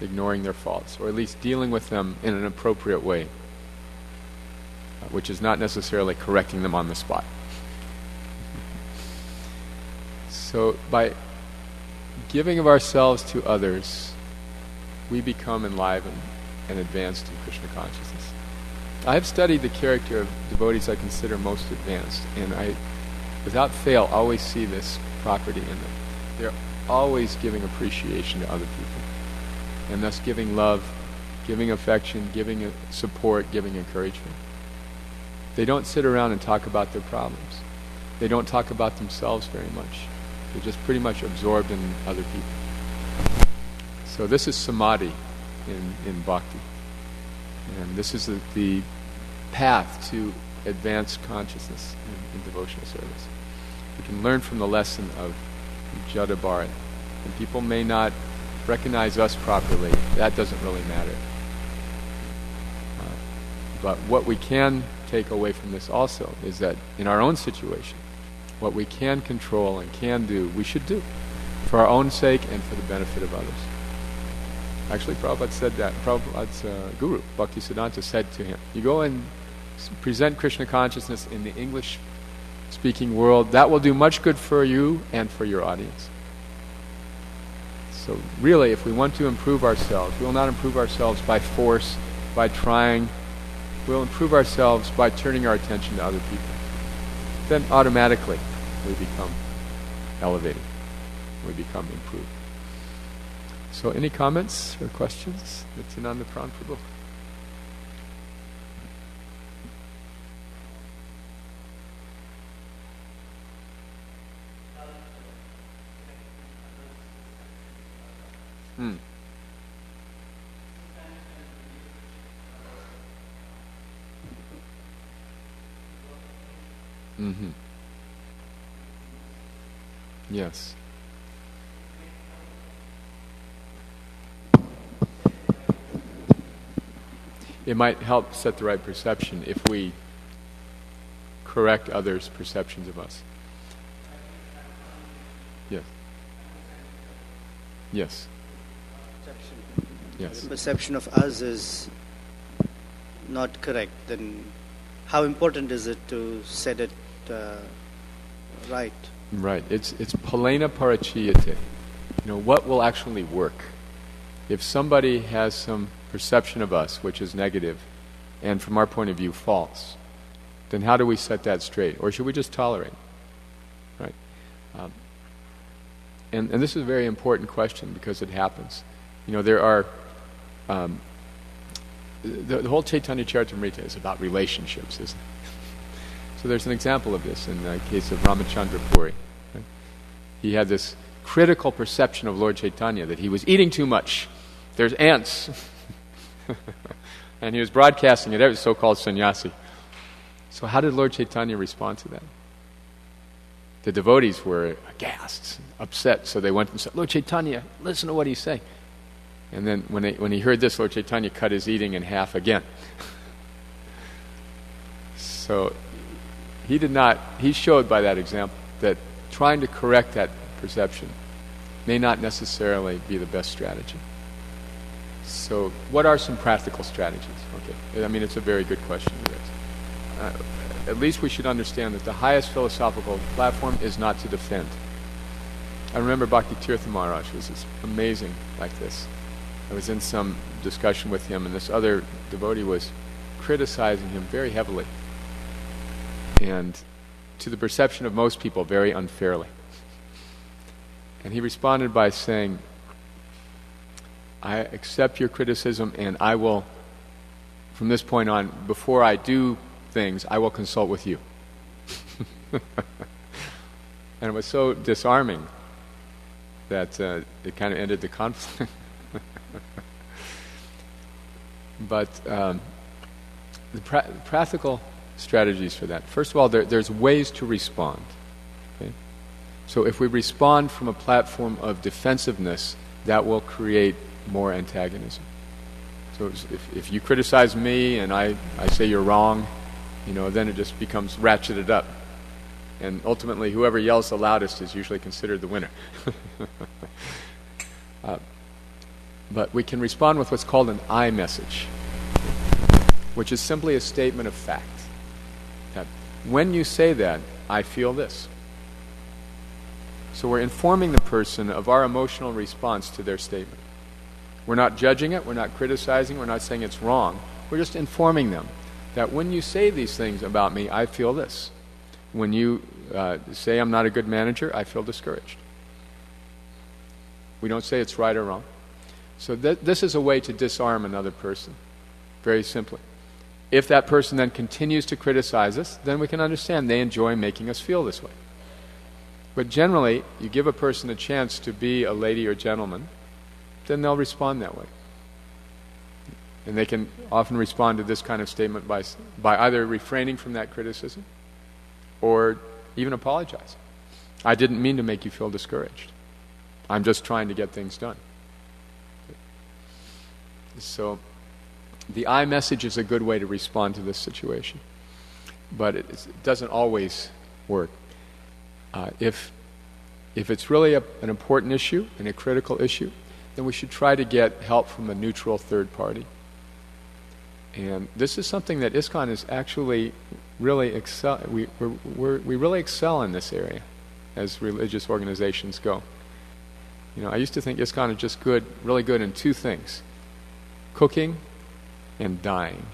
ignoring their faults, or at least dealing with them in an appropriate way, which is not necessarily correcting them on the spot. So by giving of ourselves to others, we become enlivened and advanced in Krishna consciousness. I have studied the character of devotees I consider most advanced, and I, without fail, always see this property in them. They're always giving appreciation to other people, and thus giving love, giving affection, giving support, giving encouragement. They don't sit around and talk about their problems. They don't talk about themselves very much. They're just pretty much absorbed in other people. So this is Samadhi in Bhakti. And this is the path to advanced consciousness in devotional service. We can learn from the lesson of Jada Bharat. And people may not recognize us properly. That doesn't really matter. But what we can take away from this also is that in our own situation, what we can control and can do, we should do for our own sake and for the benefit of others. Actually, Prabhupada said that. Prabhupada's guru, Bhaktisiddhanta, said to him, you go and present Krishna consciousness in the English-speaking world. That will do much good for you and for your audience. So really, if we want to improve ourselves, we will not improve ourselves by force, by trying. We'll improve ourselves by turning our attention to other people. Then automatically we become elevated. We become improved. So any comments or questions? Nityananda Pran Prabhu. Mm-hmm. Yes. It might help set the right perception if we correct others' perceptions of us. Yes. Yes. Yes. The perception of us is not correct, then how important is it to set it right? Right. It's palena parachiyate. What will actually work? If somebody has some perception of us which is negative and from our point of view false, then how do we set that straight? Or should we just tolerate? Right? And this is a very important question because it happens. There are the whole Chaitanya Charitamrita is about relationships, isn't it? So there's an example of this in the case of Ramachandra Puri. Right? He had this critical perception of Lord Chaitanya that he was eating too much. There's ants. And he was broadcasting it, every so-called sannyasi. So how did Lord Chaitanya respond to that? The devotees were aghast, upset, so they went and said, Lord Chaitanya, listen to what he's saying. And then when he heard this, Lord Chaitanya cut his eating in half again. So he showed by that example that trying to correct that perception may not necessarily be the best strategy. So what are some practical strategies? Okay, it's a very good question to raise. At least we should understand that the highest philosophical platform is not to defend. I remember Bhakti Tirtha Maharaj was amazing like this. I was in some discussion with him, and this other devotee was criticizing him very heavily, and to the perception of most people, very unfairly. And he responded by saying, I accept your criticism, and I will, from this point on, before I do things, I will consult with you. And it was so disarming that it kind of ended the conflict. But the practical strategies for that. First of all, there's ways to respond. Okay? So if we respond from a platform of defensiveness, that will create more antagonism. So if you criticize me and I say you're wrong, then it just becomes ratcheted up. And ultimately, whoever yells the loudest is usually considered the winner. But we can respond with what's called an I message, which is simply a statement of fact. That when you say that, I feel this. So we're informing the person of our emotional response to their statement. We're not judging it, we're not criticizing, we're not saying it's wrong. We're just informing them that when you say these things about me, I feel this. When you say I'm not a good manager, I feel discouraged. We don't say it's right or wrong. So this is a way to disarm another person, very simply. If that person then continues to criticize us, then we can understand they enjoy making us feel this way. But generally, you give a person a chance to be a lady or gentleman, then they'll respond that way. And they can often respond to this kind of statement by either refraining from that criticism or even apologize. I didn't mean to make you feel discouraged. I'm just trying to get things done. So the I message is a good way to respond to this situation. But it doesn't always work. If it's really an important issue and a critical issue, then we should try to get help from a neutral third party. And this is something that ISKCON is actually really excel. We really excel in this area as religious organizations go. I used to think ISKCON is just really good in two things: cooking and dying.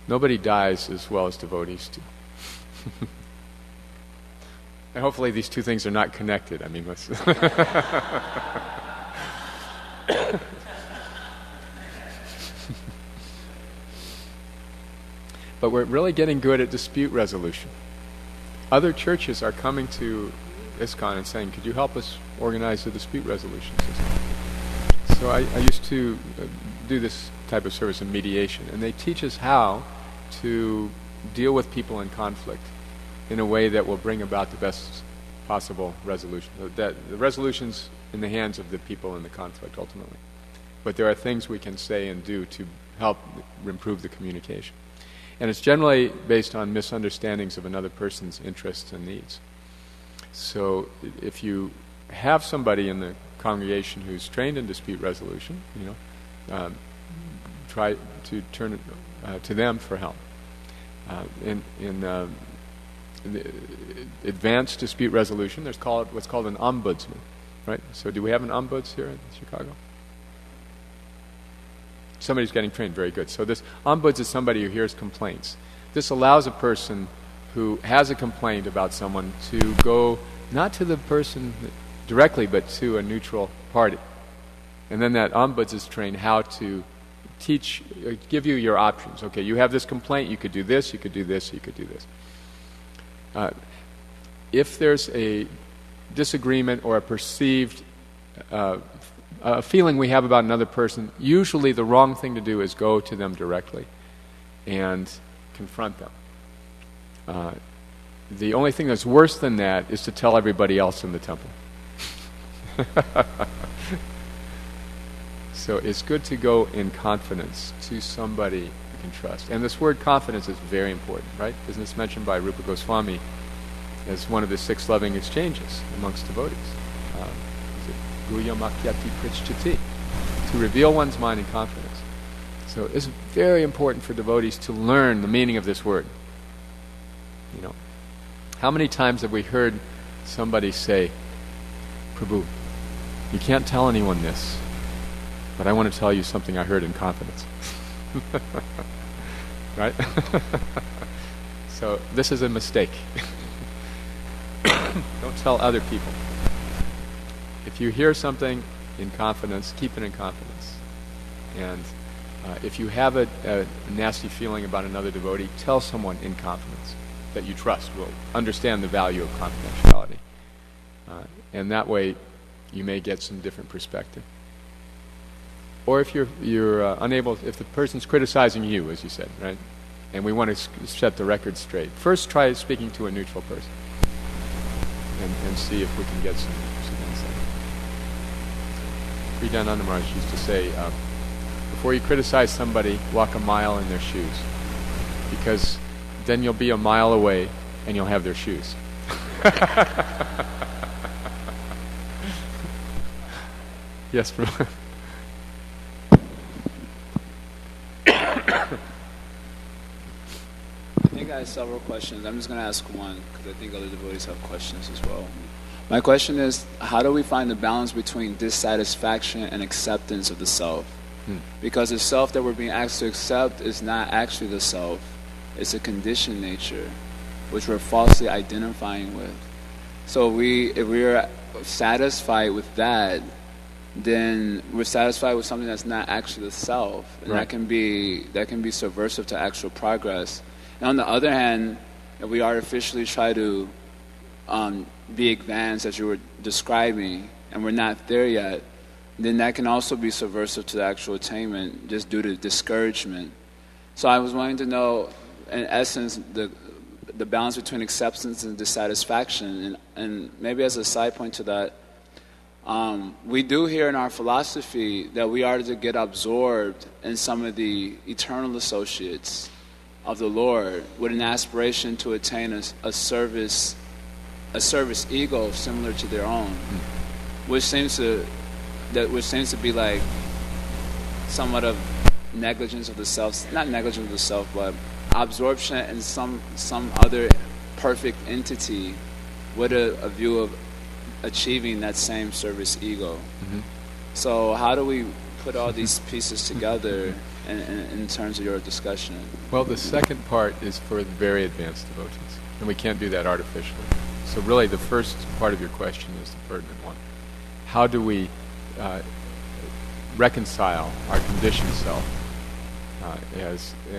Nobody dies as well as devotees do. And hopefully these two things are not connected. I mean, let's but we're really getting good at dispute resolution. Other churches are coming to ISKCON and saying, could you help us organize a dispute resolution system? So I used to do this type of service in mediation, and they teach us how to deal with people in conflict in a way that will bring about the best possible resolution. That the resolution's in the hands of the people in the conflict ultimately. But there are things we can say and do to help improve the communication. And it's generally based on misunderstandings of another person's interests and needs. So if you have somebody in the congregation who's trained in dispute resolution, try to turn to them for help. In the advanced dispute resolution, there's what's called an ombudsman, right? So do we have an ombuds here in Chicago? Somebody's getting trained, very good. So this ombuds is somebody who hears complaints. This allows a person who has a complaint about someone to go not to the person directly, but to a neutral party. And then that ombuds is trained how to give you your options. Okay, you have this complaint, you could do this, you could do this, you could do this. If there's a disagreement or a perceived feeling we have about another person, usually the wrong thing to do is go to them directly and confront them. The only thing that's worse than that is to tell everybody else in the temple. So it's good to go in confidence to somebody you can trust. And this word confidence is very important, right? Isn't this mentioned by Rupa Goswami as one of the 6 loving exchanges amongst devotees? Guya Makyati Prichchati, to reveal one's mind in confidence. So it's very important for devotees to learn the meaning of this word. How many times have we heard somebody say, Prabhu, you can't tell anyone this, but I want to tell you something I heard in confidence. Right? So this is a mistake. Don't tell other people. If you hear something in confidence, keep it in confidence. And if you have a nasty feeling about another devotee, tell someone in confidence that you trust will understand the value of confidentiality. And that way you may get some different perspective. Or if you're unable, if the person's criticizing you, as you said, right? And we want to set the record straight. First try speaking to a neutral person and see if we can get some insight. Sridhananda Maharaj used to say, before you criticize somebody, walk a mile in their shoes. because then you'll be a mile away and you'll have their shoes. Yes, bro. I think I have several questions. I'm just going to ask one because I think other devotees have questions as well. My question is, how do we find the balance between dissatisfaction and acceptance of the self? Because the self that we're being asked to accept is not actually the self. It's a conditioned nature, which we're falsely identifying with. So if we're satisfied with that, then we're satisfied with something that's not actually the self. And Right. that can be subversive to actual progress. And on the other hand, if we artificially try to be advanced, as you were describing, and we're not there yet, then that can also be subversive to the actual attainment, just due to discouragement. So I was wanting to know, in essence, the balance between acceptance and dissatisfaction. And maybe as a side point to that, we do hear in our philosophy that we are to get absorbed in some of the eternal associates of the Lord with an aspiration to attain a service ego similar to their own, which seems to be like somewhat of negligence of the self, not negligence of the self, but absorption in some other perfect entity with a view of achieving that same service ego. Mm-hmm. So how do we put all these pieces together in terms of your discussion? Well, the second part is for the very advanced devotees, and we can't do that artificially. So really the first part of your question is the pertinent one. How do we reconcile our conditioned self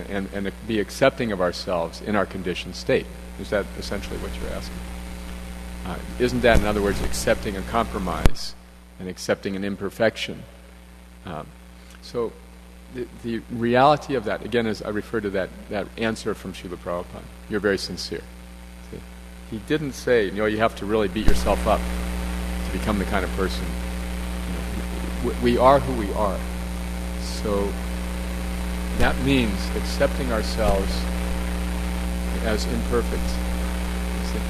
and be accepting of ourselves in our conditioned state? Is that essentially what you're asking? Isn't that, in other words, accepting a compromise and accepting an imperfection? So the reality of that, again, as I refer to that answer from Srila Prabhupada, you're very sincere. See? He didn't say, you have to really beat yourself up to become the kind of person. We are who we are. So that means accepting ourselves as imperfect. See?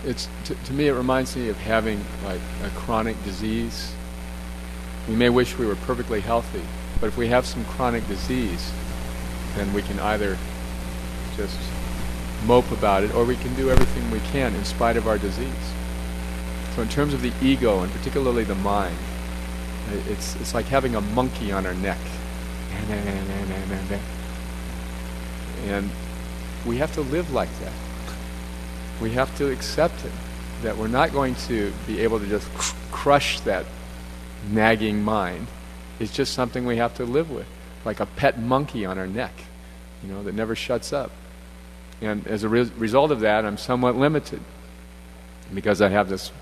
It's to me, it reminds me of having like a chronic disease. We may wish we were perfectly healthy, but if we have some chronic disease, then we can either just mope about it, or we can do everything we can in spite of our disease. So in terms of the ego, and particularly the mind, it's like having a monkey on our neck. And we have to live like that. We have to accept it, that we're not going to be able to just crush that nagging mind. It's just something we have to live with, like a pet monkey on our neck, that never shuts up. And as a result of that, I'm somewhat limited because I have this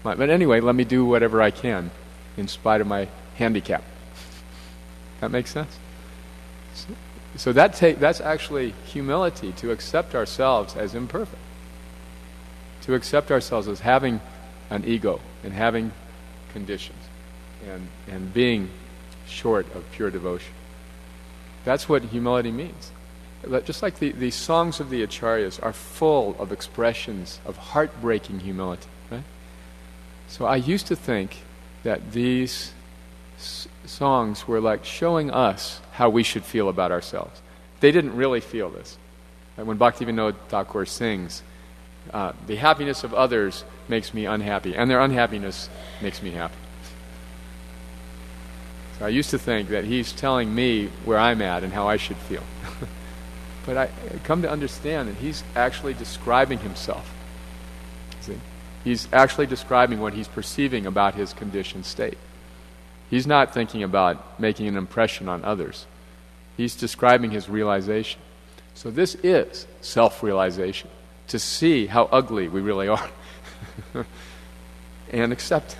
mind. But anyway, let me do whatever I can in spite of my handicap. That makes sense? So that's actually humility, to accept ourselves as imperfect, to accept ourselves as having an ego and having conditions and being short of pure devotion. That's what humility means. Just like the songs of the Acharyas are full of expressions of heartbreaking humility, right? So I used to think that these songs were like showing us how we should feel about ourselves. They didn't really feel this. When Bhaktivinoda Thakur sings, the happiness of others makes me unhappy, and their unhappiness makes me happy. So I used to think that he's telling me where I'm at and how I should feel. But I come to understand that he's actually describing himself. See? He's actually describing what he's perceiving about his conditioned state. He's not thinking about making an impression on others. He's describing his realization. So this is self-realization, to see how ugly we really are and accept it.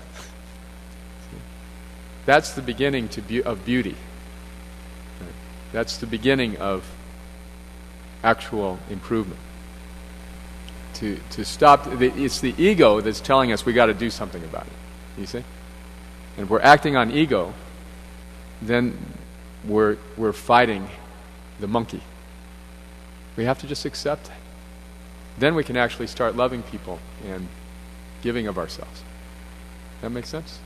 That's the beginning of beauty. That's the beginning of actual improvement. To stop, it's the ego that's telling us we got to do something about it. You see? And if we're acting on ego, then we're fighting the monkey. We have to just accept it. Then we can actually start loving people and giving of ourselves. That makes sense?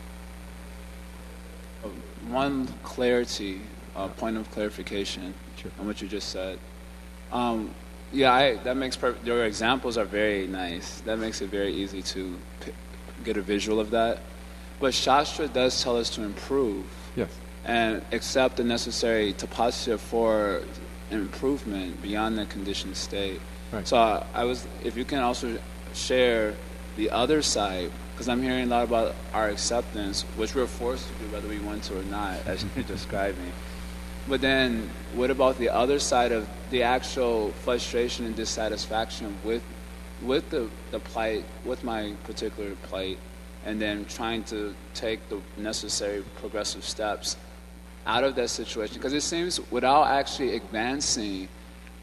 One clarity, point of clarification Sure. on what you just said. That makes perfect. Your examples are very nice. That makes it very easy to get a visual of that. But Shastra does tell us to improve. Yes. And accept the necessary tapasya for improvement beyond the conditioned state. Right. So if you can also share the other side, because I'm hearing a lot about our acceptance, which we're forced to do whether we want to or not, as you're describing. But then, what about the other side of the actual frustration and dissatisfaction with the plight, with my particular plight, and then trying to take the necessary progressive steps out of that situation? Because it seems without actually advancing,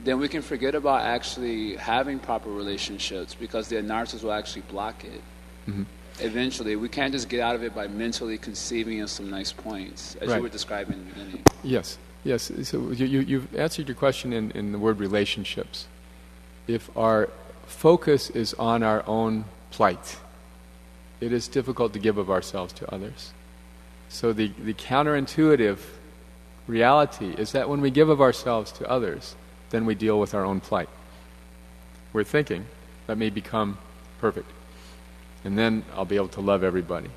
then we can forget about actually having proper relationships, because the anarthas will actually block it. Mm-hmm. Eventually, we can't just get out of it by mentally conceiving of some nice points, as Right. you were describing in the beginning. Yes. So you've answered your question in the word relationships. If our focus is on our own plight, it is difficult to give of ourselves to others. So the counterintuitive reality is that when we give of ourselves to others, then we deal with our own plight. We're thinking, let me become perfect, and then I'll be able to love everybody.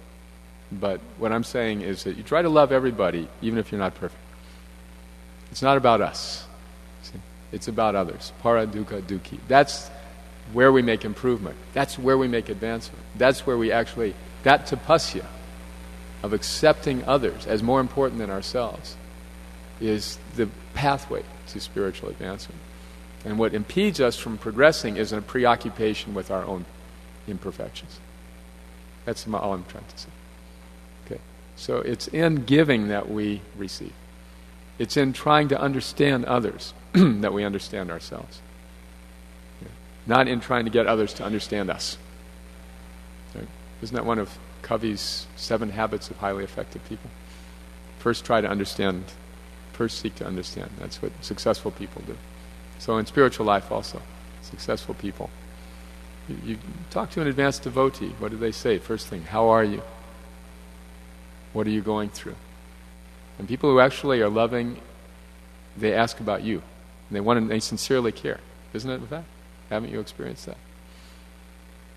But what I'm saying is that you try to love everybody, even if you're not perfect. It's not about us. See? It's about others. Para dukkha dukhi. That's where we make improvement. That's where we make advancement. That's where we actually, that tapasya of accepting others as more important than ourselves is the pathway to spiritual advancement. And what impedes us from progressing is a preoccupation with our own imperfections. That's all I'm trying to say. Okay. So it's in giving that we receive. It's in trying to understand others that we understand ourselves. Yeah. Not in trying to get others to understand us. Right? Isn't that one of Covey's 7 habits of highly effective people? First seek to understand. That's what successful people do. So in spiritual life also, successful people. You talk to an advanced devotee, what do they say? First thing, how are you? What are you going through? And people who actually are loving, they ask about you. And they sincerely care. Isn't it with that? Haven't you experienced that?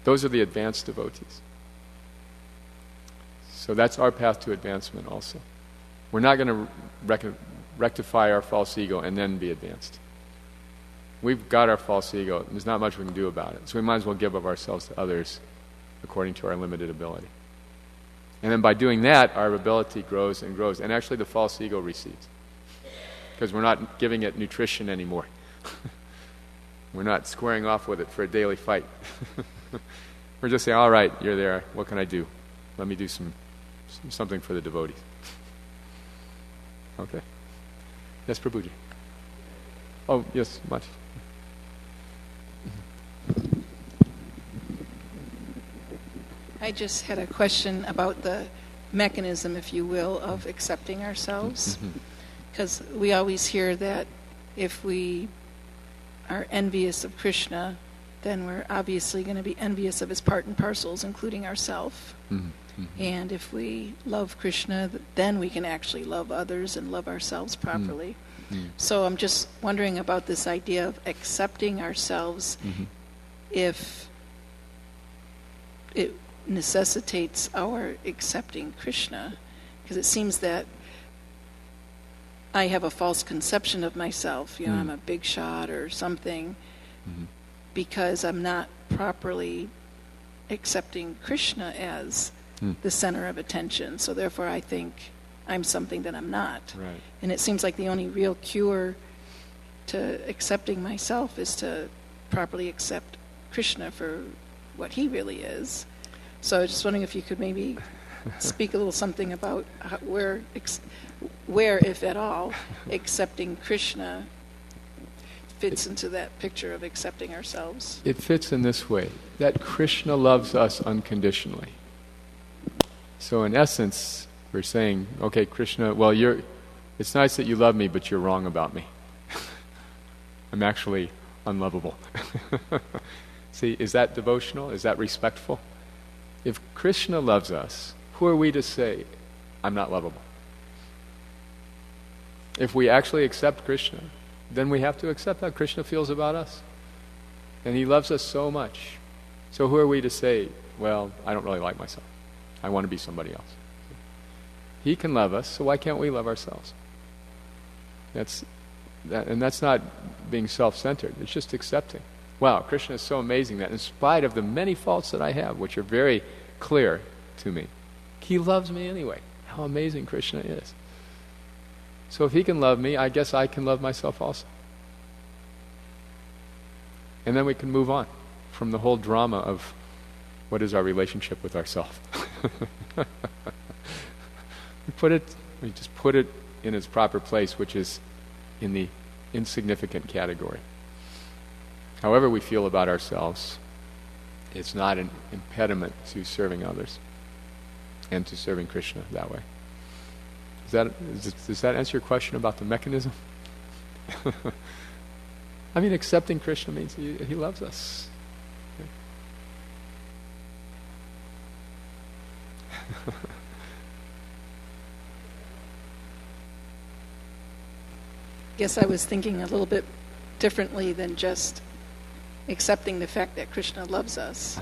Those are the advanced devotees. So that's our path to advancement also. We're not going to rectify our false ego and then be advanced. We've got our false ego. There's not much we can do about it. So we might as well give of ourselves to others according to our limited ability. And then by doing that, our ability grows and grows. And actually the false ego recedes. Because we're not giving it nutrition anymore. We're not squaring off with it for a daily fight. We're just saying, all right, you're there. What can I do? Let me do something for the devotees. Okay. Yes, Prabhuji. Oh, yes, much. I just had a question about the mechanism, if you will, of accepting ourselves. Because we always hear that if we are envious of Krishna, then we're obviously going to be envious of his part and parcels, including ourselves. And if we love Krishna, then we can actually love others and love ourselves properly. So I'm just wondering about this idea of accepting ourselves, if it necessitates our accepting Krishna, because it seems that I have a false conception of myself. I'm a big shot or something, because I'm not properly accepting Krishna as the center of attention. So therefore I think I'm something that I'm not. Right. And it seems like the only real cure to accepting myself is to properly accept Krishna for what he really is. So I was just wondering if you could maybe speak a little something about where, if at all, accepting Krishna fits into that picture of accepting ourselves. It fits in this way, that Krishna loves us unconditionally. So in essence, we're saying, okay, Krishna, well, it's nice that you love me, but you're wrong about me. I'm actually unlovable. See, is that devotional? Is that respectful? If Krishna loves us, who are we to say, I'm not lovable? If we actually accept Krishna, then we have to accept how Krishna feels about us. And he loves us so much. So who are we to say, well, I don't really like myself. I want to be somebody else. He can love us, so why can't we love ourselves? And that's not being self-centered. It's just accepting. Wow, Krishna is so amazing that in spite of the many faults that I have, which are very clear to me, he loves me anyway. How amazing Krishna is. So if he can love me, I guess I can love myself also. And then we can move on from the whole drama of what is our relationship with ourselves. We just put it in its proper place, which is in the insignificant category. However we feel about ourselves, it's not an impediment to serving others and to serving Krishna that way. Does that answer your question about the mechanism? I mean, accepting Krishna means he loves us. Guess I was thinking a little bit differently than just accepting the fact that Krishna loves us.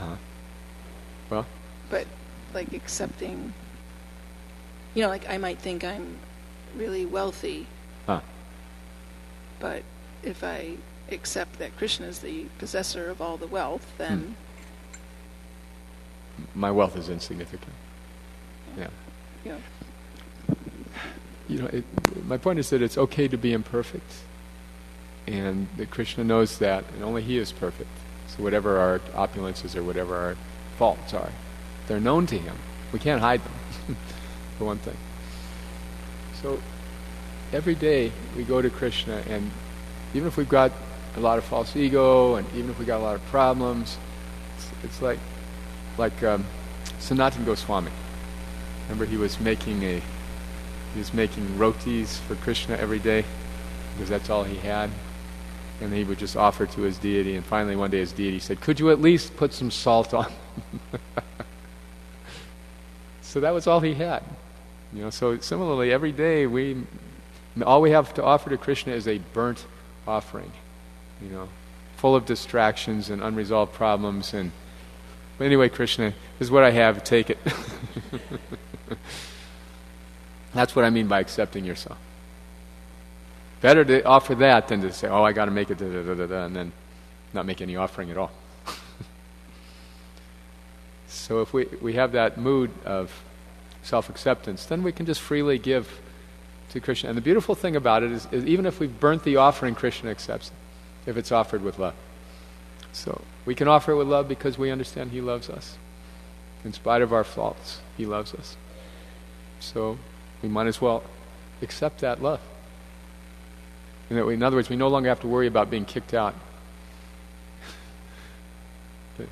Well? But like accepting, like I might think I'm really wealthy. But if I accept that Krishna is the possessor of all the wealth, then... My wealth is insignificant. Yeah. My point is that it's okay to be imperfect, and that Krishna knows that, and only he is perfect. So whatever our opulences or whatever our faults are, they're known to him. We can't hide them, for one thing. So every day we go to Krishna, and even if we've got a lot of false ego, and even if we got a lot of problems, it's like Sanatana Goswami. Remember, he was making rotis for Krishna every day because that's all he had, and he would just offer to his deity. And finally, one day, his deity said, "Could you at least put some salt on?" So that was all he had. So similarly, every day all we have to offer to Krishna is a burnt offering, full of distractions and unresolved problems. But anyway, Krishna, this is what I have. Take it. That's what I mean by accepting yourself. Better to offer that than to say, "Oh, I got to make it," and then not make any offering at all. So if we have that mood of self-acceptance, then we can just freely give to Krishna. And the beautiful thing about it is even if we've burnt the offering, Krishna accepts it, if it's offered with love. So we can offer it with love because we understand he loves us. In spite of our faults, he loves us. So we might as well accept that love. In other words, we no longer have to worry about being kicked out. Okay.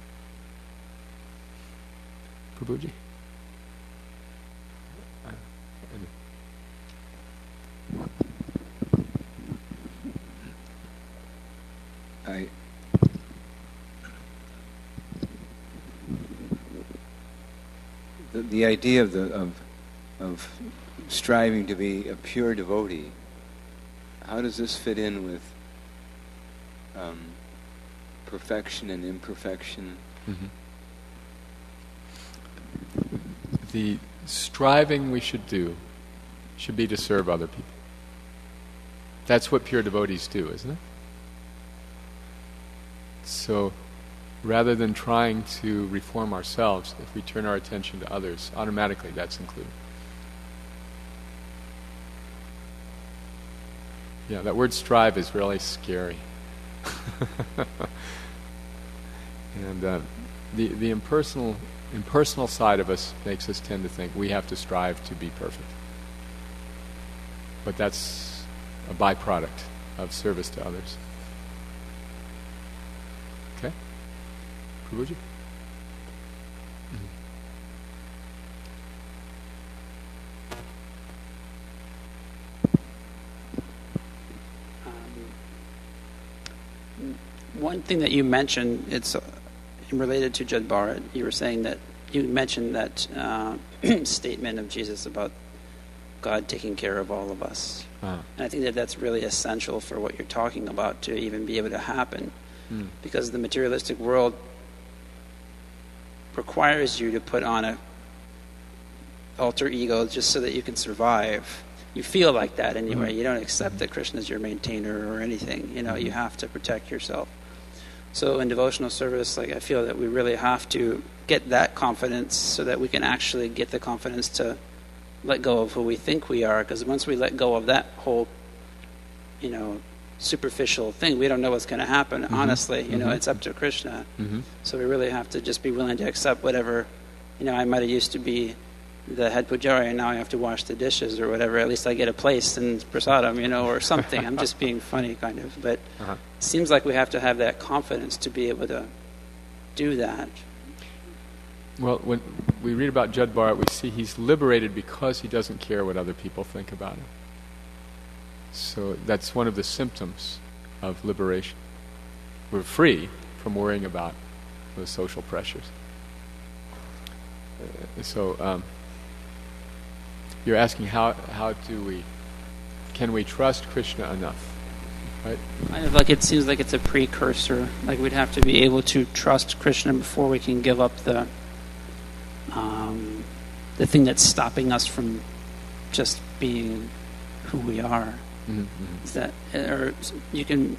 Prabhuji? The idea of striving to be a pure devotee, how does this fit in with perfection and imperfection? Mm-hmm. The striving we should do should be to serve other people. That's what pure devotees do, isn't it? So rather than trying to reform ourselves, if we turn our attention to others, automatically that's included. Yeah, that word strive is really scary. And the impersonal side of us makes us tend to think we have to strive to be perfect. But that's a byproduct of service to others. Okay? Prabhuji? one thing that you mentioned, it's related to Jad Bharat. You were saying that you mentioned that statement of Jesus about God taking care of all of us. And I think that that's really essential for what you're talking about to even be able to happen. Because the materialistic world requires you to put on a alter ego just so that you can survive. You feel like that anyway. You don't accept that Krishna is your maintainer or anything. You have to protect yourself. So in devotional service, I feel that we really have to get that confidence so that we can actually get the confidence to let go of who we think we are. Because once we let go of that whole, superficial thing, we don't know what's going to happen. Honestly, it's up to Krishna. So we really have to just be willing to accept whatever. I might have used to be the head pujari, and now I have to wash the dishes or whatever. At least I get a place in prasadam, or something. I'm just being funny, kind of. But it seems like we have to have that confidence to be able to do that. Well, when we read about Jad Bharat, we see he's liberated because he doesn't care what other people think about him. So that's one of the symptoms of liberation. We're free from worrying about those social pressures. You're asking how can we trust Krishna enough, right? Kind of like it seems like it's a precursor. Like we'd have to be able to trust Krishna before we can give up the thing that's stopping us from just being who we are. Is that, or you can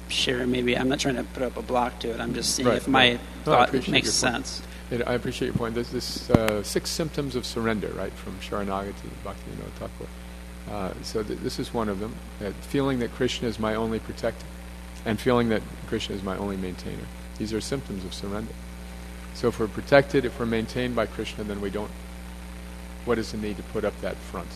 share maybe, I'm not trying to put up a block to it, I'm just seeing if my thought makes sense. I appreciate your point. There's this 6 symptoms of surrender, right, from Sharanagati, Bhakti Thakur. So this is one of them, feeling that Krishna is my only protector and feeling that Krishna is my only maintainer. These are symptoms of surrender. So if we're protected, if we're maintained by Krishna, then what is the need to put up that front?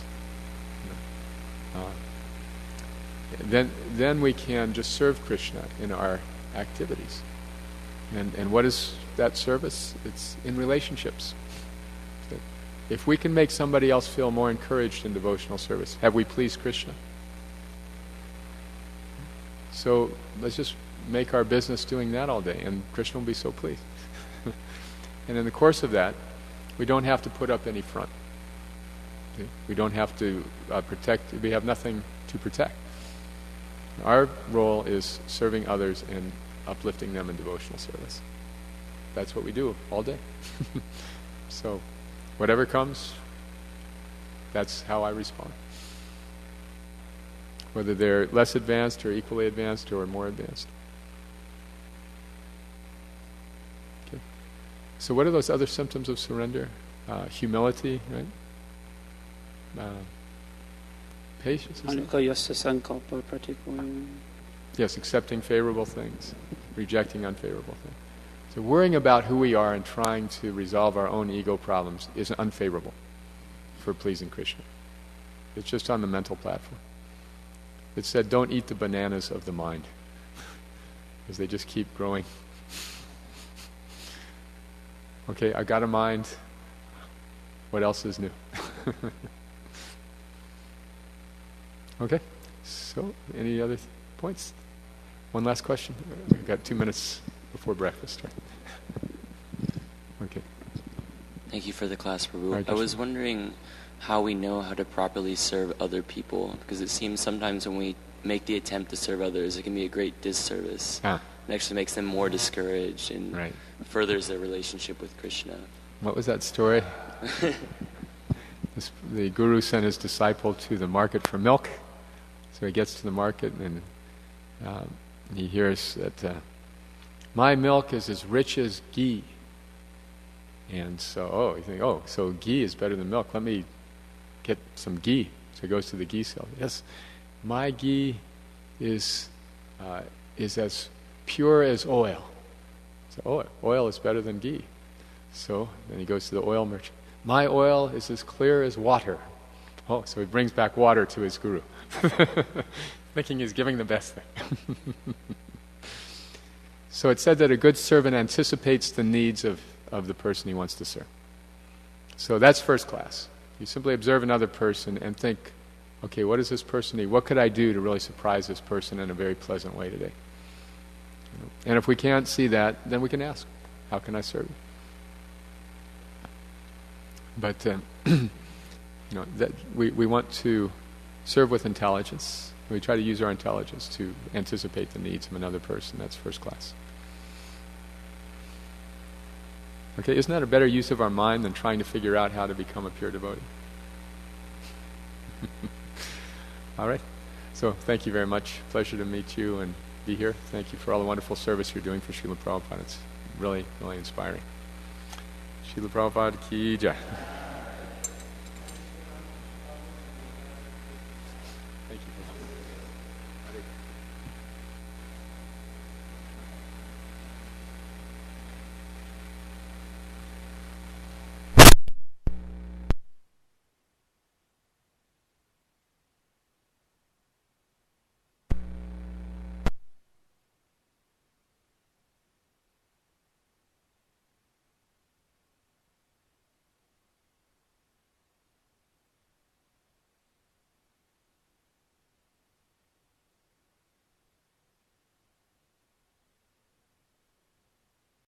Then we can just serve Krishna in our activities. And what is that service? It's in relationships. If we can make somebody else feel more encouraged in devotional service, have we pleased Krishna? So let's just make our business doing that all day, and Krishna will be so pleased. And in the course of that, we don't have to put up any front. Okay? We don't have to protect. We have nothing to protect. Our role is serving others and uplifting them in devotional service. That's what we do all day. So whatever comes, that's how I respond. Whether they're less advanced or equally advanced or more advanced. Okay. So what are those other symptoms of surrender? Humility, right? Patience. Yes, accepting favorable things, rejecting unfavorable things. So worrying about who we are and trying to resolve our own ego problems is unfavorable for pleasing Krishna. It's just on the mental platform. It said, don't eat the bananas of the mind, because they just keep growing. Okay, I got a mind. What else is new? Okay, so any other points? One last question. We've got 2 minutes before breakfast. Okay. Thank you for the class, Prabhu. I was wondering how we know how to properly serve other people, because it seems sometimes when we make the attempt to serve others, it can be a great disservice. It actually makes them more discouraged and furthers their relationship with Krishna. What was that story? The guru sent his disciple to the market for milk. So he gets to the market and he hears that my milk is as rich as ghee. And so, you think, so ghee is better than milk. Let me get some ghee. So he goes to the ghee seller. Yes, my ghee is as pure as oil. So oil is better than ghee. So then he goes to the oil merchant. My oil is as clear as water. So he brings back water to his guru, thinking he's giving the best thing. So it said that a good servant anticipates the needs of the person he wants to serve. So that's first class. You simply observe another person and think, okay, what does this person need? What could I do to really surprise this person in a very pleasant way today? And if we can't see that, then we can ask, how can I serve? But that we want to serve with intelligence. We try to use our intelligence to anticipate the needs of another person. That's first class. Okay, isn't that a better use of our mind than trying to figure out how to become a pure devotee? All right. So thank you very much. Pleasure to meet you and be here. Thank you for all the wonderful service you're doing for Srila Prabhupada. It's really, really inspiring. Srila Prabhupada ki jai.